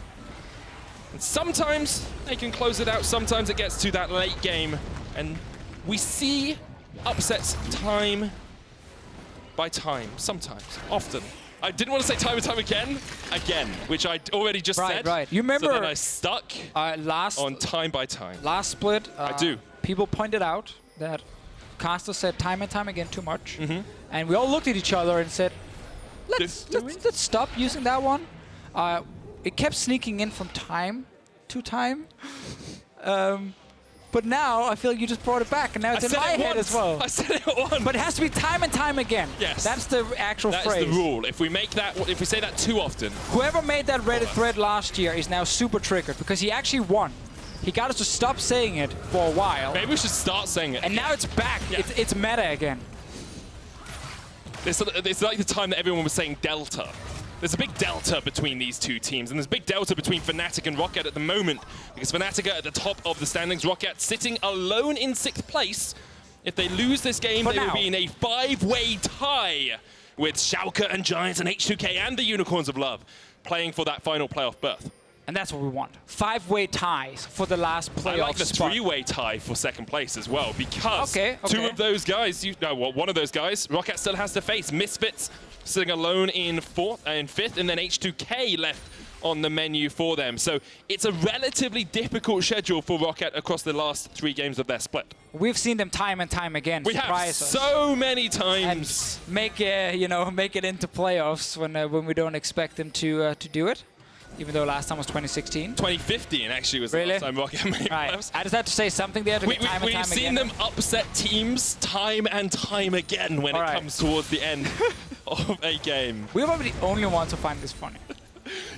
S5: And sometimes they can close it out, sometimes it gets to that late game. And we see upsets time by time, sometimes, often. I didn't want to say time and time again, which I already just said.
S1: Right. You remember
S5: so then I stuck on time by time.
S1: Last split,
S5: I do.
S1: People pointed out that Caster said time and time again too much. And we all looked at each other and said, let's stop using that one. It kept sneaking in from time to time. But now I feel like you just brought it back, and now it's in my head as well.
S5: I said it once.
S1: But it has to be time and time again.
S5: Yes.
S1: That's the actual phrase.
S5: That's the rule. If we say that too often.
S1: Whoever made that Reddit thread last year is now super triggered because he actually won. He got us to stop saying it for a while.
S5: Maybe we should start saying it.
S1: And now it's back. Yeah. It's meta again.
S5: It's like the time that everyone was saying Delta. There's a big delta between these two teams, and there's a big delta between Fnatic and Roccat at the moment, because Fnatic are at the top of the standings, Roccat sitting alone in 6th place, If they lose this game, they will be in a 5-way tie with Schalke and Giants and H2K and the Unicorns of Love playing for that final playoff berth.
S1: And that's what we want. 5-way ties for the last playoff
S5: I like the
S1: spot.
S5: 3-way tie for second place as well, because
S1: Okay.
S5: two of those guys, one of those guys, Roccat still has to face Misfits sitting alone in fifth, and then H2K left on the menu for them. So it's a relatively difficult schedule for Roccat across the last 3 games of their split.
S1: We've seen them time and time again.
S5: We have so many times.
S1: And make it into playoffs when we don't expect them to do it. Even though last time was 2016.
S5: 2015 actually was the last time Roccat made playoffs.
S1: I just had to say something there to get time and time
S5: We've seen them upset teams time and time again when it comes towards the end of a game.
S1: We're probably the only ones who find this funny.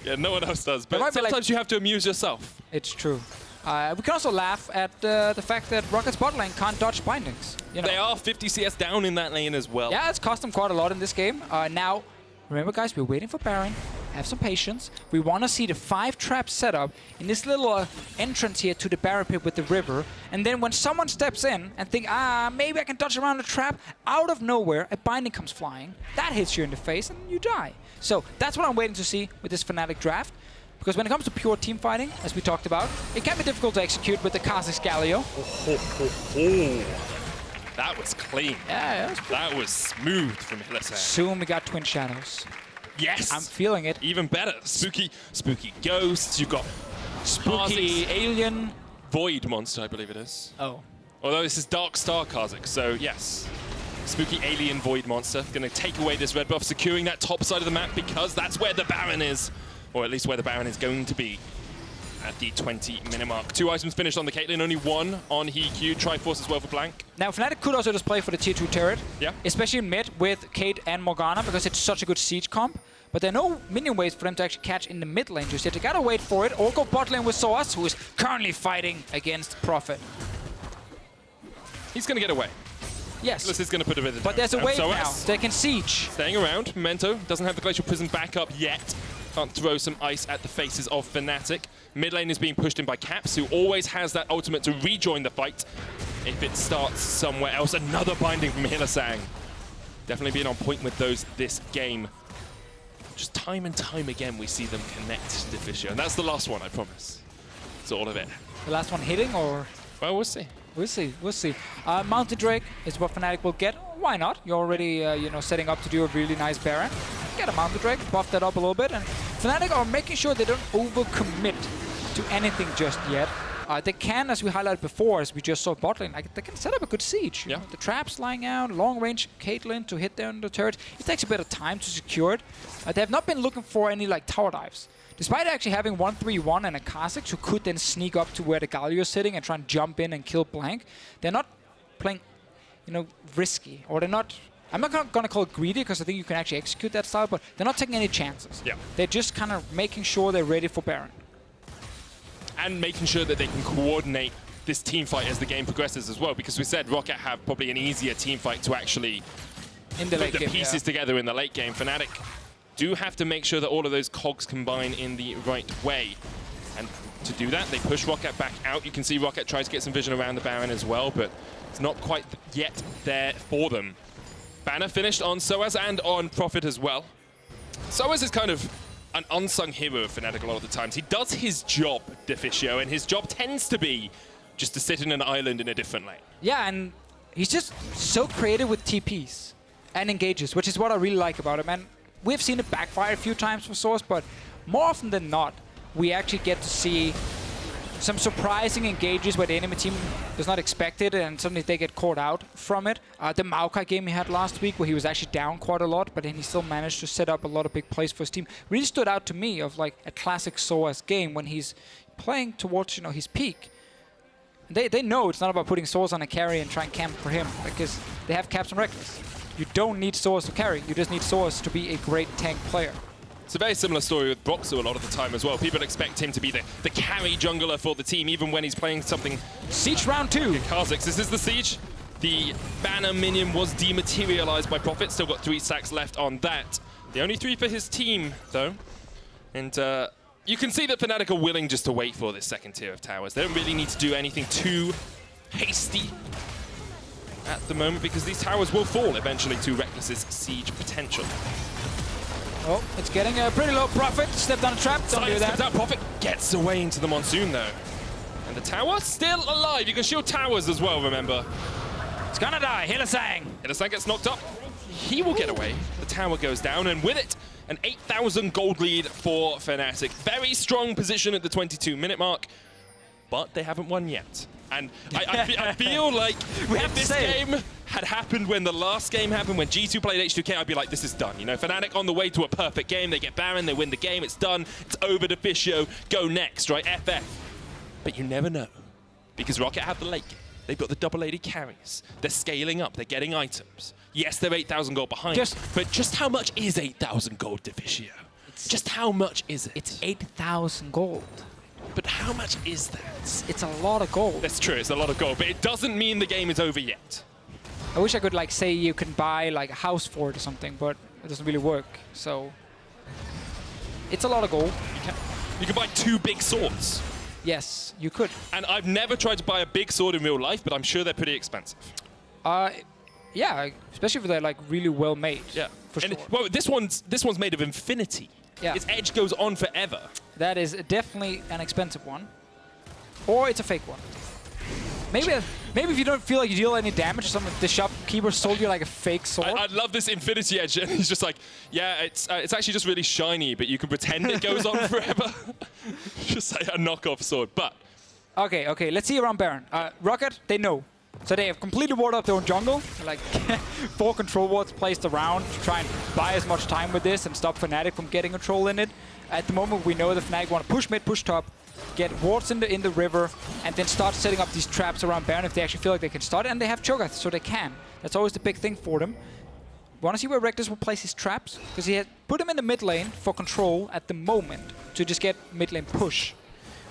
S5: Yeah, no one else does. But sometimes you have to amuse yourself.
S1: It's true. We can also laugh at the fact that Rocket's bot lane can't dodge bindings. You know.
S5: They are 50 CS down in that lane as well.
S1: Yeah, it's cost them quite a lot in this game. Now, remember guys, we're waiting for Baron. Have some patience. We want to see the 5-trap setup in this little entrance here to the Baron pit with the river. And then when someone steps in and think, maybe I can dodge around the trap, out of nowhere, a binding comes flying. That hits you in the face and you die. So that's what I'm waiting to see with this Fnatic draft. Because when it comes to pure team fighting, as we talked about, it can be difficult to execute with the Kha'Zix Galio.
S5: That was clean.
S1: Yeah,
S5: that was smooth from Hylissang.
S1: Soon we got Twin Shadows.
S5: Yes.
S1: I'm feeling it.
S5: Even better. Spooky ghosts. You've got
S1: spooky alien.
S5: Void monster, I believe it is.
S1: Oh.
S5: Although this is Dark Star Kha'Zix, so yes. Spooky alien void monster. Going to take away this red buff, securing that top side of the map because that's where the Baron is. Or at least where the Baron is going to be at the 20-minute mark. 2 items finished on the Caitlyn, only 1 on HeaQ. Triforce as well for Blanc.
S1: Now, Fnatic could also just play for the tier 2 turret.
S5: Yeah.
S1: Especially in mid with Kate and Morgana because it's such a good siege comp. But there are no minion ways for them to actually catch in the mid lane just yet. They gotta wait for it or go bot lane with sOAZ, who is currently fighting against Prophet.
S5: He's gonna get away.
S1: Yes.
S5: This is gonna put a bit of
S1: but there's a wave now. They can siege.
S5: Staying around. Memento doesn't have the Glacial Prison back up yet. Can't throw some ice at the faces of Fnatic. Mid lane is being pushed in by Caps, who always has that ultimate to rejoin the fight if it starts somewhere else. Another binding from Hylissang. Definitely being on point with those this game. Just time and time again we see them connect to Deficio. And that's the last one, I promise. It's all of it.
S1: The last one hitting or?
S5: Well, we'll see.
S1: We'll see. We'll see. Mountain Drake is what Fnatic will get. Why not? You're already, setting up to do a really nice Baron. Get a Mountain Drake, buff that up a little bit, and Fnatic are making sure they don't overcommit to anything just yet. They can, as we highlighted before, as we just saw bot lane, they can set up a good siege.
S5: Yeah.
S1: The traps lying out, long range Caitlyn to hit down the turret. It takes a bit of time to secure it. They have not been looking for any tower dives. Despite actually having 1-3-1 and a Kha'Zix who could then sneak up to where the Galio is sitting and try and jump in and kill Blanc, they're not playing, risky, or they're not. I'm not going to call it greedy because I think you can actually execute that style, but they're not taking any chances.
S5: Yeah.
S1: They're just kind of making sure they're ready for Baron.
S5: And making sure that they can coordinate this team fight as the game progresses as well, because we said Roccat have probably an easier team fight to actually
S1: in the
S5: put the pieces together in the late game. Fnatic do have to make sure that all of those cogs combine in the right way. And to do that, they push Roccat back out. You can see Roccat tries to get some vision around the Baron as well, but it's not quite yet there for them. Banner finished on sOAZ and on Prophet as well. sOAZ is kind of an unsung hero of Fnatic a lot of the times. He does his job, Deficio, and his job tends to be just to sit in an island in a different lane.
S1: Yeah, and he's just so creative with TPs and engages, which is what I really like about him. And we've seen it backfire a few times for sOAZ, but more often than not, we actually get to see some surprising engages where the enemy team does not expect it and suddenly they get caught out from it. The Maokai game he had last week where he was actually down quite a lot, but then he still managed to set up a lot of big plays for his team. Really stood out to me of a classic sOAZ game when he's playing towards his peak. They know it's not about putting sOAZ on a carry and trying camp for him because they have Caps and Rekkles. You don't need sOAZ to carry, you just need sOAZ to be a great tank player.
S5: It's a very similar story with Broxah a lot of the time as well. People expect him to be the carry jungler for the team, even when he's playing something.
S1: Siege round 2.
S5: Kha'Zix, this is the siege. The banner minion was dematerialized by Prophet. Still got 3 stacks left on that. The only 3 for his team, though. And you can see that Fnatic are willing just to wait for this second tier of towers. They don't really need to do anything too hasty. at the moment because these towers will fall eventually to Rekkles' siege potential.
S1: Oh, it's getting a pretty low profit. Step down a trap. Don't do that.
S5: Profit gets away into the monsoon though. And the tower still alive. You can shield towers as well, remember.
S1: It's gonna die. Hylissang.
S5: Hylissang gets knocked up. He will get away. The tower goes down, and with it, an 8,000 gold lead for Fnatic. Very strong position at the 22-minute mark, but they haven't won yet. And I feel like if this game had happened when the last game happened, when G2 played H2K, I'd be like, this is done. You know, Fnatic on the way to a perfect game. They get Baron, they win the game, it's done. It's over. Deficio, go next, right? FF. But you never know, because Roccat have the late game. They've got the double AD carries. They're scaling up. They're getting items. Yes, they're 8,000 gold behind. But just how much is 8,000 gold, Deficio? Just how much is it?
S1: It's 8,000 gold.
S5: But how much is that?
S1: It's a lot of gold.
S5: That's true. It's a lot of gold. But it doesn't mean the game is over yet.
S1: I wish I could like say you can buy like a house for it or something, but it doesn't really work. So it's a lot of gold.
S5: You can buy 2 big swords.
S1: Yes, you could.
S5: And I've never tried to buy a big sword in real life, but I'm sure they're pretty expensive.
S1: Yeah, especially if they're like really well made.
S5: Yeah,
S1: for sure.
S5: Well, this one's made of infinity.
S1: Yeah,
S5: its edge goes on forever.
S1: That is definitely an expensive one, or it's a fake one. Maybe if you don't feel like you deal any damage, some of the shopkeeper sold you like a fake sword.
S5: I love this infinity edge, and he's just like, yeah, it's actually just really shiny, but you can pretend it goes on forever. Just like a knockoff sword, but.
S1: Okay, let's see around Baron. Roccat, they know. So they have completely warded up their own jungle. Like 4 control wards placed around to try and buy as much time with this and stop Fnatic from getting a troll in it. At the moment, we know that Fnatic want to push mid, push top, get wards in the river, and then start setting up these traps around Baron if they actually feel like they can start. And they have Cho'Gath, so they can. That's always the big thing for them. Want to see where Rekkles will place his traps? Because he had put him in the mid lane for control at the moment to just get mid lane push.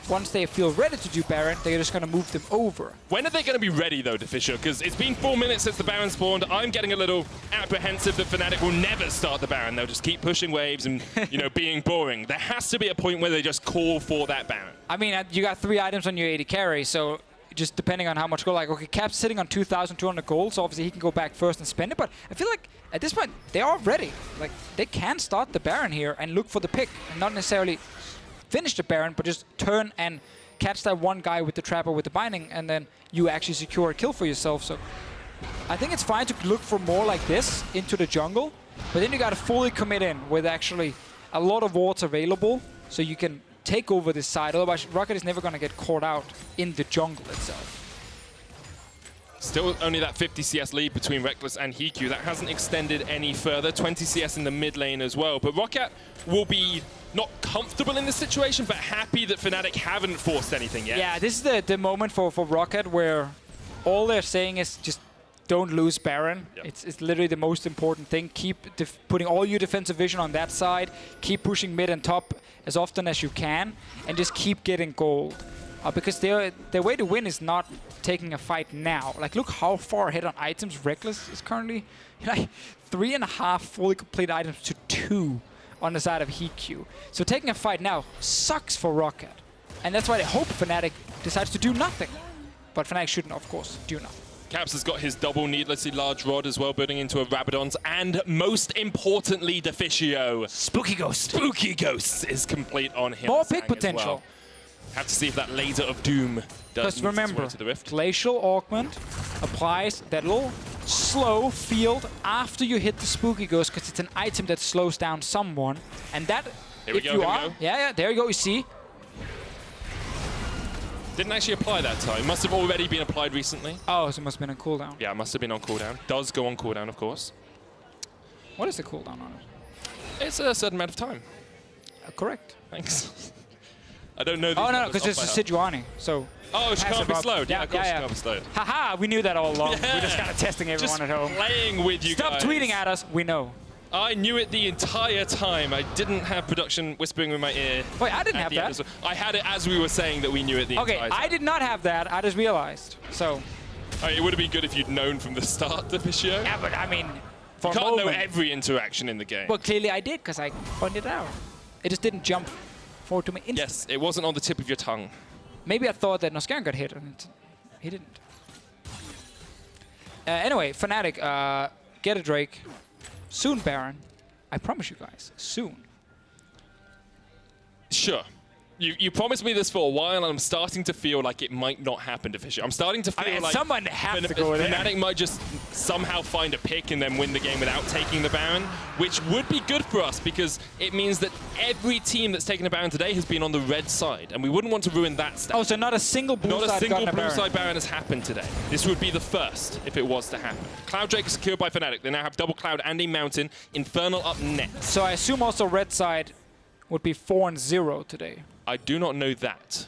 S1: Once they feel ready to do Baron, they're just going to move them over.
S5: When are they going to be ready, though, Deficio? Because it's been 4 minutes since the Baron spawned. I'm getting a little apprehensive that Fnatic will never start the Baron. They'll just keep pushing waves and, you know, being boring. There has to be a point where they just call for that Baron.
S1: I mean, you got 3 items on your AD carry, so just depending on how much gold. Like, okay, Cap's sitting on 2,200 gold, so obviously he can go back first and spend it. But I feel like at this point, they are ready. Like, they can start the Baron here and look for the pick, and not necessarily finish the Baron, but just turn and catch that one guy with the trap or with the binding, and then you actually secure a kill for yourself. So I think it's fine to look for more like this into the jungle, but then you got to fully commit in with actually a lot of wards available, so you can take over this side. Otherwise, Roccat is never going to get caught out in the jungle itself.
S5: Still only that 50 CS lead between Rekkles and HeaQ. That hasn't extended any further. 20 CS in the mid lane as well. But Roccat will be not comfortable in this situation, but happy that Fnatic haven't forced anything yet.
S1: Yeah, this is the moment for Roccat where all they're saying is just don't lose Baron. Yep. It's literally the most important thing. Keep putting all your defensive vision on that side. Keep pushing mid and top as often as you can, and just keep getting gold. Because their way to win is not taking a fight now. Like, look how far ahead on items Rekkles is currently. Like 3.5 fully complete items to 2 on the side of HeaQ. So taking a fight now sucks for Roccat. And that's why they hope Fnatic decides to do nothing. But Fnatic shouldn't, of course, do nothing.
S5: Caps has got his double needlessly large rod as well, building into a Rabadon's, and most importantly, Deficio.
S1: Spooky Ghost.
S5: Spooky Ghost is complete on him.
S1: More pick potential.
S5: Well. Have to see if that laser of doom does
S1: remember,
S5: to the rift.
S1: Glacial Augment applies that little slow field after you hit the Spooky Ghost, because it's an item that slows down someone. And that,
S5: here we
S1: if
S5: go,
S1: you
S5: here
S1: are,
S5: we go.
S1: yeah, there you go, you see.
S5: Didn't actually apply that time. Must have already been applied recently.
S1: Oh, so it must have been on cooldown.
S5: Yeah, it must have been on cooldown. Does go on cooldown, of course.
S1: What is the cooldown on it?
S5: It's a certain amount of time.
S1: Correct.
S5: Thanks. I don't know.
S1: Oh, no, because it's a Sejuani, so...
S5: Oh, she can't be slowed. Yeah, of course she can't be slowed.
S1: Haha, we knew that all along.
S5: Yeah.
S1: We're just kind of testing everyone at home.
S5: Playing with you
S1: guys. Stop tweeting at us, we know.
S5: I knew it the entire time. I didn't have production whispering in my ear.
S1: Wait, I didn't have that.
S5: I had it as we were saying that we knew it the entire time.
S1: Okay, I did not have that. I just realized. So...
S5: It would have been good if you'd known from the start, Deficio.
S1: Yeah, but I mean... For
S5: you can't know every interaction in the game.
S1: Well, clearly I did, because I pointed it out. It just didn't jump forward to me instantly.
S5: Yes, it wasn't on the tip of your tongue.
S1: Maybe I thought that Norskeren got hit, and he didn't. Anyway, Fnatic, get a Drake. Soon, Baron. I promise you guys, soon.
S5: Sure. You promised me this for a while, and I'm starting to feel like it might not happen, Deficio. I'm starting to feel like
S1: someone has to go there.
S5: Fnatic might just somehow find a pick and then win the game without taking the Baron, which would be good for us because it means that every team that's taken a Baron today has been on the red side, and we wouldn't want to ruin that stat.
S1: Oh, so not a single blue
S5: Not
S1: side
S5: a single
S1: gotten
S5: blue
S1: Baron.
S5: side Baron has happened today. This would be the first if it was to happen. Cloud Drake is secured by Fnatic. They now have double Cloud and a Mountain. Infernal up next.
S1: So I assume also red side would be 4-0 today.
S5: I do not know that.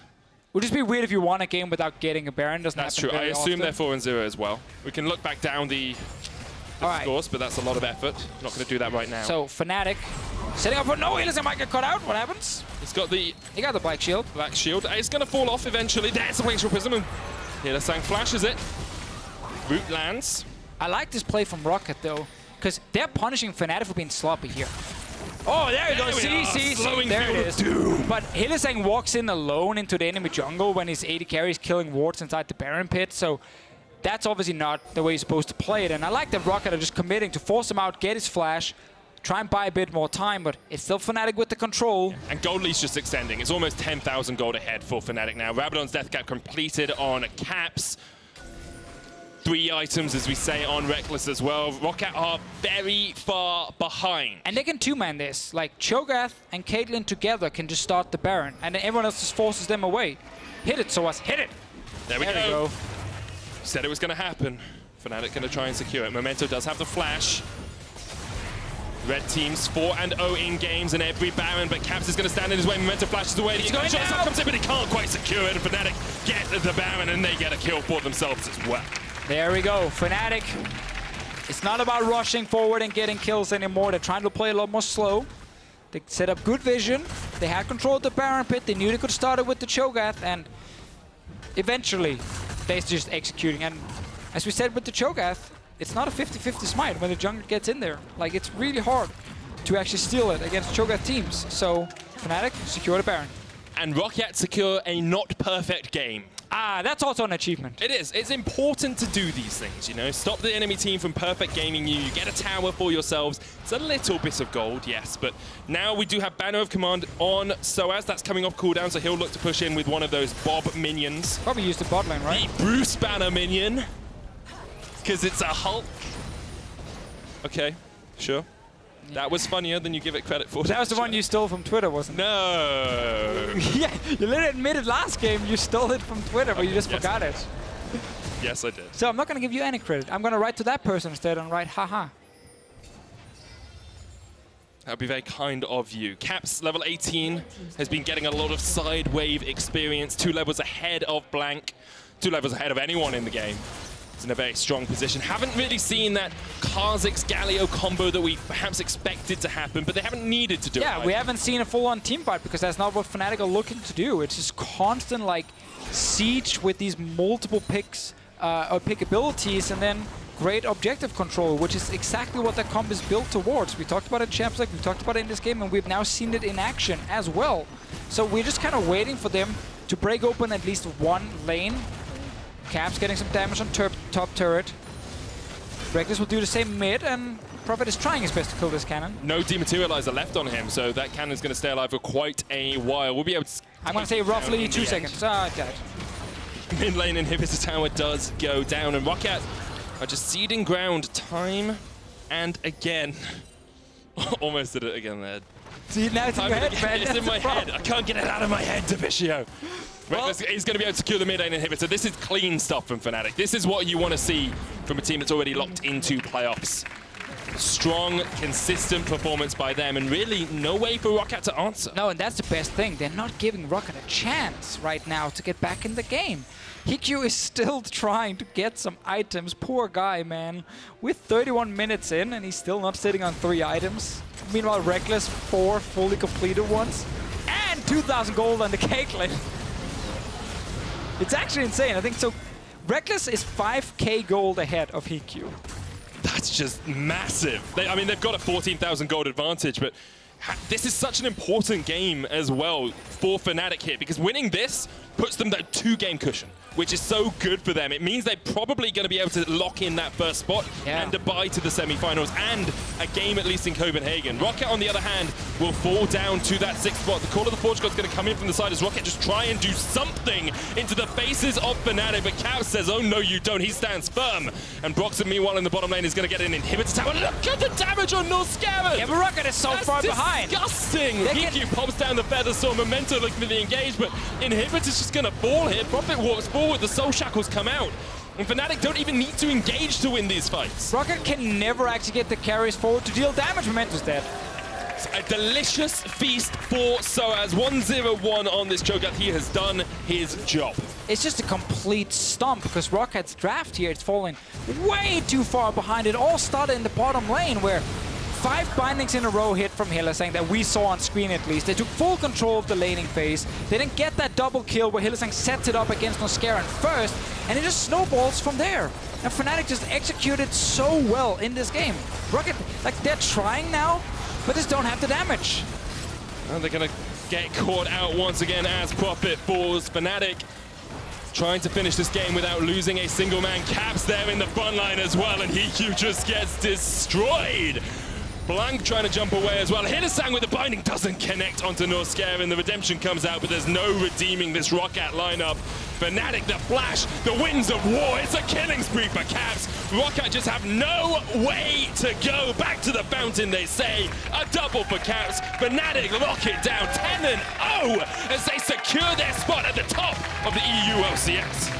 S1: Would just be weird if you won a game without getting a Baron. Doesn't
S5: That's
S1: happen
S5: true. I
S1: very
S5: assume
S1: often.
S5: they're 4-0 as well. We can look back down the
S1: All right.
S5: scores, but that's a lot of effort. Not going to do that right now.
S1: So Fnatic setting up for no Hylissang might get cut out. What happens?
S5: He's got the
S1: He got the Black Shield.
S5: Black Shield. It's going to fall off eventually. There's the Glacial Prism, and Hylissang flashes it. Root lands.
S1: I like this play from Roccat though, because they're punishing Fnatic for being sloppy here. Oh, there you go. See,
S5: Slowing
S1: there it
S5: Field of
S1: is.
S5: Doom.
S1: But Hylissang walks in alone into the enemy jungle when his AD carry is killing wards inside the Baron pit. So that's obviously not the way you're supposed to play it. And I like that Roccat are just committing to force him out, get his flash, try and buy a bit more time, but it's still Fnatic with the control.
S5: And gold lead's just extending. It's almost 10,000 gold ahead for Fnatic now. Rabadon's death cap completed on Caps. 3 items, as we say, on Rekkles as well. Roccat are very far behind.
S1: And they can two-man this. Like, Cho'Gath and Caitlyn together can just start the Baron, and then everyone else just forces them away. Hit it, sOAZ, hit it!
S5: There we
S1: There we
S5: go.
S1: go.
S5: Said it was going to happen. Fnatic going to try and secure it. Memento does have the flash. Red team's 4-0 in games and every Baron, but Caps is going to stand in his way. Memento flashes away.
S1: He's going down.
S5: Comes in, but he can't quite secure it. And Fnatic get the Baron, and they get a kill for themselves as well.
S1: There we go. Fnatic, it's not about rushing forward and getting kills anymore. They're trying to play a lot more slow. They set up good vision. They had control of the Baron pit. They knew they could start it with the Cho'Gath, and eventually they're just executing. And as we said with the Cho'Gath, it's not a 50-50 smite when the jungler gets in there. Like, it's really hard to actually steal it against Cho'Gath teams. So Fnatic secure the Baron.
S5: And Roccat secure a not perfect game.
S1: Ah, that's also an achievement.
S5: It is. It's important to do these things, you know. Stop the enemy team from perfect gaming you. You get a tower for yourselves. It's a little bit of gold, yes, but now we do have Banner of Command on sOAZ. That's coming off cooldown, so he'll look to push in with one of those Bob minions.
S1: Probably used the bot lane, right?
S5: The Bruce Banner minion. Because it's a Hulk. Okay, sure. That was funnier than you give it credit for.
S1: That was the one you stole from Twitter, wasn't it?
S5: No.
S1: Yeah, you literally admitted last game you stole it from Twitter, but you just
S5: yes,
S1: forgot
S5: I
S1: it.
S5: Yes, I did.
S1: So I'm not going to give you any credit. I'm going to write to that person instead and write, haha.
S5: That would be very kind of you. Caps, level 18, has been getting a lot of side wave experience. 2 levels ahead of Blanc. 2 levels ahead of anyone in the game. It's in a very strong position. Haven't really seen that Kha'Zix Galio combo that we perhaps expected to happen, but they haven't needed to do it.
S1: Yeah, we haven't seen a full-on team fight because that's not what Fnatic are looking to do. It's just constant, like, siege with these multiple picks or pick abilities, and then great objective control, which is exactly what that comp is built towards. We talked about it in Champions League, we talked about it in this game, and we've now seen it in action as well. So we're just kind of waiting for them to break open at least one lane. Caps getting some damage on top turret. Rekkles will do the same mid, and Prophet is trying his best to kill this cannon.
S5: No dematerializer left on him, so that cannon's going to stay alive for quite a while. We'll be able to...
S1: I'm going to say roughly 2 seconds. Ah, dead.
S5: Mid lane inhibitor tower does go down, and Roccat are just ceding ground time and again. Almost did it again there.
S1: See, now it's in your head, man.
S5: It's in my head. I can't get it out of my head, Deficio.
S1: Well,
S5: he's going to be able to secure the mid lane inhibitor. This is clean stuff from Fnatic. This is what you want to see from a team that's already locked into playoffs. Strong, consistent performance by them, and really no way for Roccat to answer.
S1: No, and that's the best thing. They're not giving Roccat a chance right now to get back in the game. HeaQ is still trying to get some items. Poor guy, man. We're 31 minutes in, and he's still not sitting on 3 items. Meanwhile, Rekkles, 4 fully completed ones. And 2,000 gold on the Caitlyn. It's actually insane. I think so. Rekkles is 5k gold ahead of HeaQ.
S5: That's just massive. I mean, they've got a 14,000 gold advantage, but this is such an important game as well for Fnatic here, because winning this puts them that 2-game cushion, which is so good for them. It means they're probably going to be able to lock in that first spot and a bye to the semi-finals and a game at least in Copenhagen. Roccat, on the other hand, will fall down to that 6th spot. The Call of the Forge God's going to come in from the side as Roccat just try and do something into the faces of Fnatic, but Cao says, oh no you don't, he stands firm. And Broxah, meanwhile, in the bottom lane is going to get an inhibitor tower. Look at the damage on Norskeren!
S1: Yeah, but Roccat is so far behind.
S5: Disgusting! HeaQ pops down the feather, saw Memento looking for the engage, but Inhibitor's just going to fall here. Prophet walks forward, the Soul Shackles come out. And Fnatic don't even need to engage to win these fights.
S1: Roccat can never actually get the carries forward to deal damage. Memento's dead.
S5: A delicious feast for sOAZ. 1-0-1 on this Cho'Gath. He has done his job.
S1: It's just a complete stomp because Rockat's draft here, it's falling way too far behind. It all started in the bottom lane where 5 bindings in a row hit from Hylissang that we saw on screen at least. They took full control of the laning phase. They didn't get that double kill where Hylissang sets it up against Norskeren first, and it just snowballs from there. And Fnatic just executed so well in this game. Roccat, like, they're trying now, but just don't have the damage.
S5: And they're going to get caught out once again as Prophet falls. Fnatic trying to finish this game without losing a single man. Caps there in the front line as well, and HeaQ just gets destroyed. Blanc trying to jump away as well. Hylissang with the binding doesn't connect onto Norskeren. The redemption comes out, but there's no redeeming this Roccat lineup. Fnatic, the flash, the winds of war. It's a killing spree for Caps. Roccat just have no way to go. Back to the fountain, they say. A double for Caps. Fnatic lock it down 10-0 as they secure their spot at the top of the EU LCS.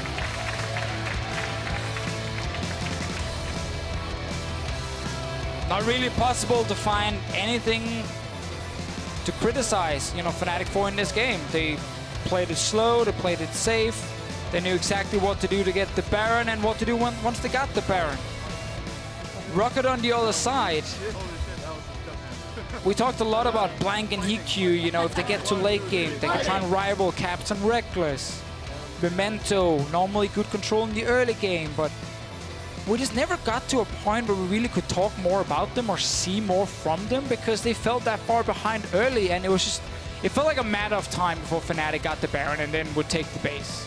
S1: Not really possible to find anything to criticize, you know, Fnatic for in this game. They played it slow, they played it safe. They knew exactly what to do to get the Baron and what to do once they got the Baron. Roccat on the other side. We talked a lot about Blanc and HeaQ, you know, if they get to late game, they can try and rival Caps and Rekkles. Memento, normally good control in the early game, but we just never got to a point where we really could talk more about them or see more from them because they felt that far behind early, and it was just, it felt like a matter of time before Fnatic got the Baron and then would take the base.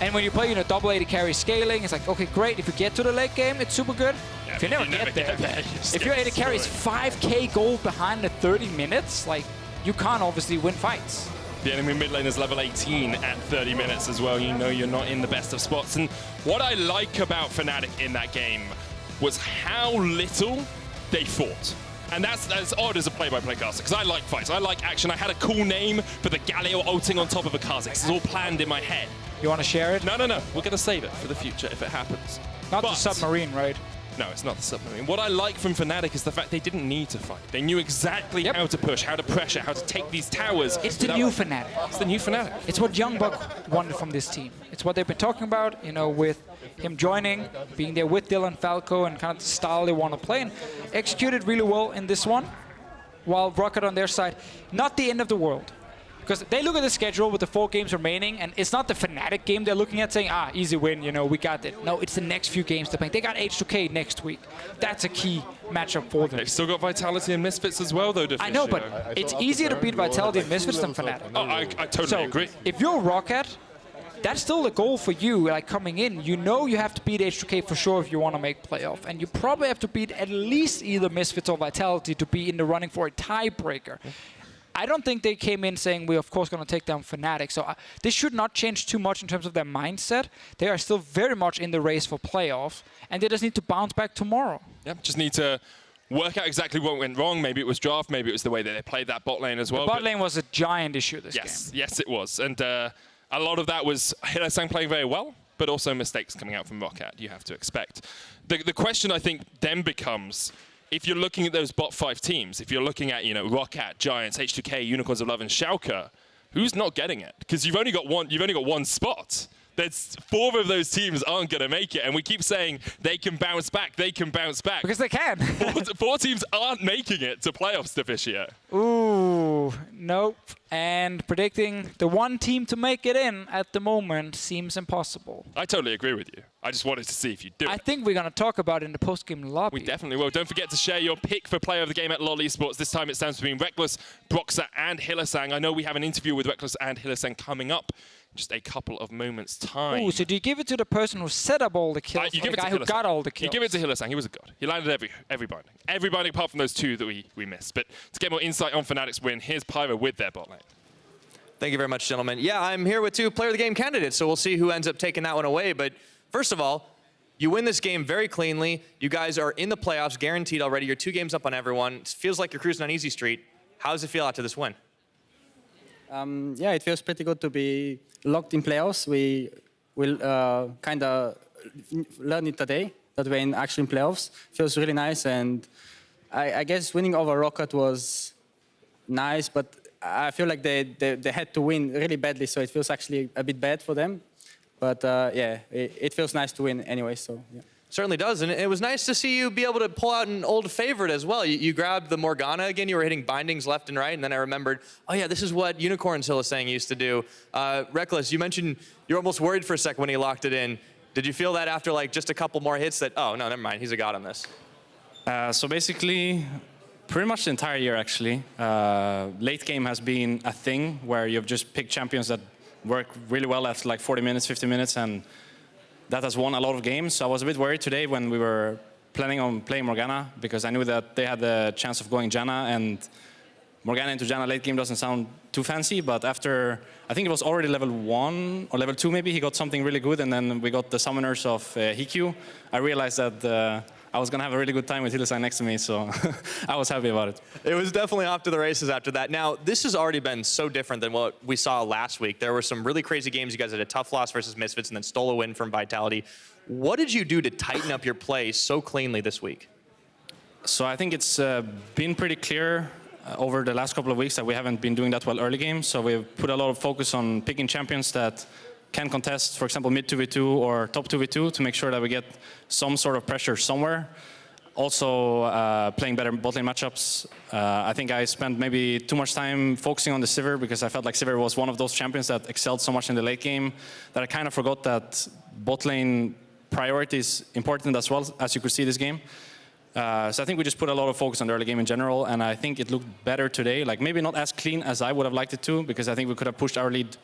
S1: And when you play, you know, double AD carry scaling, it's like, okay, great. If you get to the late game, it's super good.
S5: Yeah,
S1: if you never get there, if your AD carry is 5k gold behind the 30 minutes, like, you can't obviously win fights.
S5: The enemy mid lane is level 18 at 30 minutes as well. You know you're not in the best of spots. And what I like about Fnatic in that game was how little they fought. And that's as odd as a play-by-play caster, because I like fights, I like action. I had a cool name for the Galio ulting on top of a Kha'Zix. It's all planned in my head.
S1: You want to share it?
S5: No. We're going to save it for the future if it happens.
S1: Not the submarine, right?
S5: No, it's not the submarine. What I like from Fnatic is the fact they didn't need to fight. They knew exactly how to push, how to pressure, how to take these towers.
S1: It's the new Fnatic.
S5: It's the new Fnatic.
S1: It's what Young Buck wanted from this team. It's what they've been talking about, you know, with him joining, being there with Dylan Falco, and kind of the style they want to play. And executed really well in this one, while Roccat on their side, not the end of the world. Because they look at the schedule with the 4 games remaining, and it's not the Fnatic game they're looking at saying, easy win, you know, we got it. No, it's the next few games they're playing. They got H2K next week. That's a key matchup for them.
S5: They've still got Vitality and Misfits as well, though, Deficio.
S1: I know, but it's easier to beat Vitality and Misfits than Fnatic.
S5: Oh, I totally agree.
S1: If you're Roccat, that's still the goal for you, like, coming in. You know you have to beat H2K for sure if you want to make playoff. And you probably have to beat at least either Misfits or Vitality to be in the running for a tiebreaker. I don't think they came in saying we're of course going to take down Fnatic. So this should not change too much in terms of their mindset. They are still very much in the race for playoffs, and they just need to bounce back tomorrow.
S5: Yeah, just need to work out exactly what went wrong. Maybe it was draft, maybe it was the way that they played that bot lane as well.
S1: The bot lane was a giant issue this game.
S5: Yes, it was. And a lot of that was Hylissang playing very well, but also mistakes coming out from Roccat, you have to expect. The question I think then becomes, if you're looking at those bot 5 teams, if you're looking at, you know, Roccat, Giants, H2K, Unicorns of Love, and Schalke, who's not getting it? Because you've only got one spot. There's 4 of those teams aren't going to make it, and we keep saying they can bounce back, they can bounce back.
S1: Because they can.
S5: 4 teams aren't making it to playoffs, Deficio.
S1: Ooh, nope. And predicting the one team to make it in at the moment seems impossible.
S5: I totally agree with you. I just wanted to see if you do
S1: I
S5: it.
S1: think we're going to talk about it in the post-game lobby.
S5: We definitely will. Don't forget to share your pick for player of the game at LOL Esports. This time it stands between Rekkles, Broxah, and Hylissang. I know we have an interview with Rekkles and Hylissang coming up in just a couple of moments' time.
S1: Ooh, so do you give it to the person who set up all the kills,
S5: You
S1: or
S5: give
S1: the
S5: it
S1: guy
S5: to
S1: who got all the kills?
S5: You give it to Hylissang. He was a god. He landed every binding. Every binding apart from those 2 that we missed. But to get more insight on Fnatic's win, here's Pyro with their bot lane.
S6: Thank you very much, gentlemen. Yeah, I'm here with 2 player of the game candidates, so we'll see who ends up taking that one away. But first of all, you win this game very cleanly. You guys are in the playoffs, guaranteed already. You're 2 games up on everyone. It feels like you're cruising on easy street. How does it feel after this win?
S7: Yeah, it feels pretty good to be locked in playoffs. We will kind of learn it today that we're actually in playoffs. Feels really nice, and I guess winning over Roccat was nice, but I feel like they had to win really badly, so it feels actually a bit bad for them. But yeah, it feels nice to win anyway, so yeah.
S6: Certainly does, and it was nice to see you be able to pull out an old favorite as well. You grabbed the Morgana again, you were hitting bindings left and right, and then I remembered, oh yeah, this is what Unicorn's Hylissang used to do. Rekkles, you mentioned you're almost worried for a second when he locked it in. Did you feel that after like just a couple more hits that, oh no, never mind, he's a god on this?
S8: So basically, pretty much the entire year actually. Late game has been a thing where you've just picked champions that work really well after like 40 minutes, 50 minutes, and that has won a lot of games. So I was a bit worried today when we were planning on playing Morgana, because I knew that they had the chance of going Janna, and Morgana into Janna late game doesn't sound too fancy, but after, I think it was already level 1 or level 2 maybe, he got something really good, and then we got the summoners of HeaQ. I realized that I was going to have a really good time with Hylissang next to me, so I was happy about it.
S6: It was definitely off to the races after that. Now, this has already been so different than what we saw last week. There were some really crazy games. You guys had a tough loss versus Misfits and then stole a win from Vitality. What did you do to tighten up your play so cleanly this week?
S8: So I think it's been pretty clear over the last couple of weeks that we haven't been doing that well early game. So we've put a lot of focus on picking champions that can contest, for example, mid 2v2 or top 2v2 to make sure that we get some sort of pressure somewhere. Also, playing better bot lane matchups. I think I spent maybe too much time focusing on the Sivir because I felt like Sivir was one of those champions that excelled so much in the late game that I kind of forgot that bot lane priority is important as well, as you could see this game. So I think we just put a lot of focus on the early game in general, and I think it looked better today. Like maybe not as clean as I would have liked it to, because I think we could have pushed our lead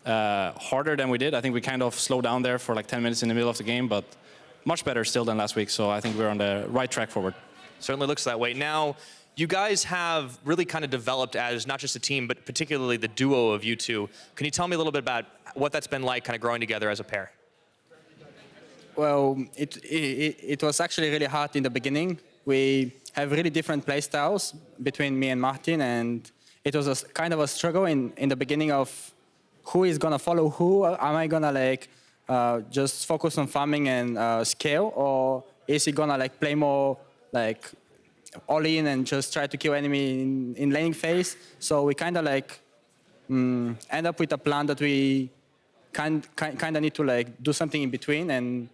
S8: harder than we did. I think we kind of slowed down there for like 10 minutes in the middle of the game, but much better still than last week. So I think we're on the right track forward.
S6: Certainly looks that way. Now, you guys have really kind of developed as not just a team, but particularly the duo of you two. Can you tell me a little bit about what that's been like kind of growing together as a pair?
S7: Well, it was actually really hard in the beginning. We have really different play styles between me and Martin, and it was a kind of a struggle in the beginning of who is gonna follow who. Am I gonna like just focus on farming and scale, or is he gonna like play more like all in and just try to kill enemy in laning phase? So we kind of like end up with a plan that we kind of need to like do something in between, and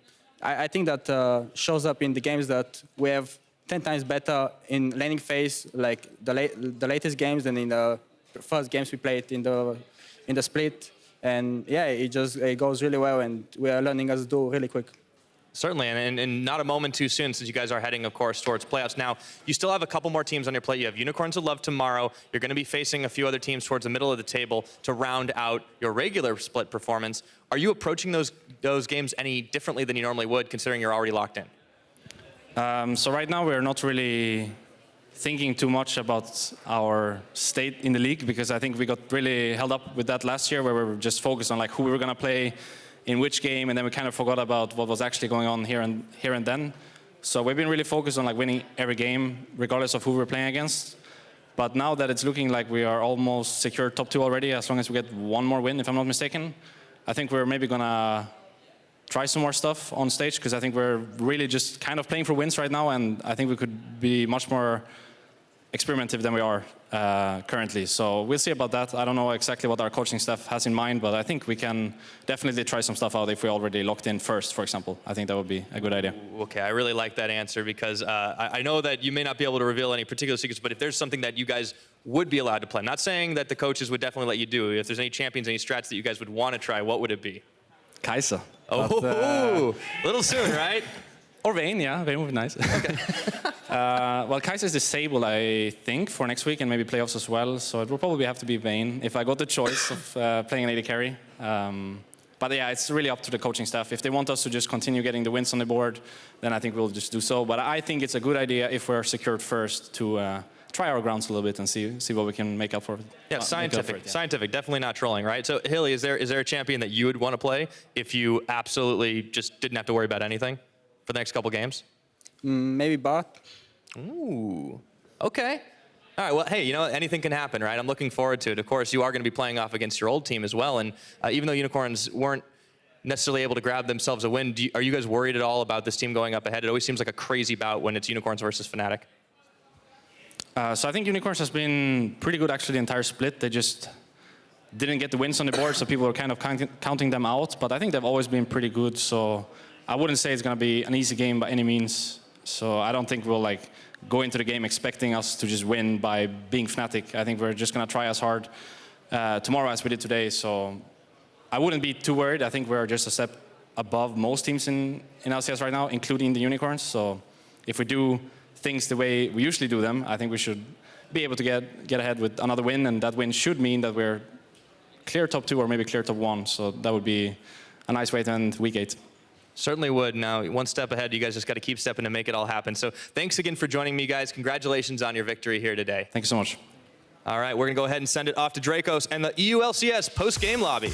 S7: I think that shows up in the games that we have 10 times better in laning phase, like the latest games, than in the first games we played in the split. And yeah, it goes really well, and we are learning as to do really quick.
S6: Certainly, and not a moment too soon, since you guys are heading, of course, towards playoffs. Now, you still have a couple more teams on your plate. You have Unicorns of Love tomorrow. You're going to be facing a few other teams towards the middle of the table to round out your regular split performance. Are you approaching those games any differently than you normally would, considering you're already locked in?
S8: So right now we're not really thinking too much about our state in the league, because I think we got really held up with that last year, where we were just focused on like who we were going to play in which game, and then we kind of forgot about what was actually going on here and then. So we've been really focused on like winning every game, regardless of who we're playing against. But now that it's looking like we are almost secure top 2 already, as long as we get one more win, if I'm not mistaken, I think we're maybe gonna try some more stuff on stage, because I think we're really just kind of playing for wins right now, and I think we could be much more experimentative than we are currently. So we'll see about that. I don't know exactly what our coaching staff has in mind, but I think we can definitely try some stuff out if we already locked in first, for example. I think that would be a good idea.
S6: Okay, I really like that answer because I know that you may not be able to reveal any particular secrets, but if there's something that you guys would be allowed to play, I'm not saying that the coaches would definitely let you do, if there's any champions, any strats that you guys would want to try, what would it be?
S8: Kai'Sa.
S6: Oh, a little soon, right?
S8: Or Vayne, yeah, Vayne would be nice. Okay. Well, Kai'Sa is disabled, I think, for next week and maybe playoffs as well. So it will probably have to be Vayne if I got the choice of playing an AD carry. But yeah, it's really up to the coaching staff. If they want us to just continue getting the wins on the board, then I think we'll just do so. But I think it's a good idea if we're secured first to try our grounds a little bit and see what we can make up for.
S6: Yeah, scientific, definitely not trolling, right? So Hilly, is there a champion that you would want to play if you absolutely just didn't have to worry about anything for the next couple games?
S7: Maybe bot.
S6: Ooh, okay. All right, well, hey, you know, anything can happen, right? I'm looking forward to it. Of course, you are going to be playing off against your old team as well, and even though Unicorns weren't necessarily able to grab themselves a win, are you guys worried at all about this team going up ahead? It always seems like a crazy bout when it's Unicorns versus Fnatic.
S8: So I think Unicorns has been pretty good actually the entire split. They just didn't get the wins on the board, so people were kind of counting them out. But I think they've always been pretty good, so I wouldn't say it's going to be an easy game by any means. So I don't think we'll like go into the game expecting us to just win by being Fnatic. I think we're just going to try as hard tomorrow as we did today. So I wouldn't be too worried. I think we're just a step above most teams in LCS right now, including the Unicorns. So if we do things the way we usually do them, I think we should be able to get ahead with another win, and that win should mean that we're clear top 2 or maybe clear top 1. So that would be a nice way to end week 8.
S6: Certainly would. Now, one step ahead, you guys just got to keep stepping to make it all happen. So thanks again for joining me, guys. Congratulations on your victory here today.
S8: Thank you so much.
S6: All right, we're going to go ahead and send it off to Drakos and the EU LCS post-game lobby.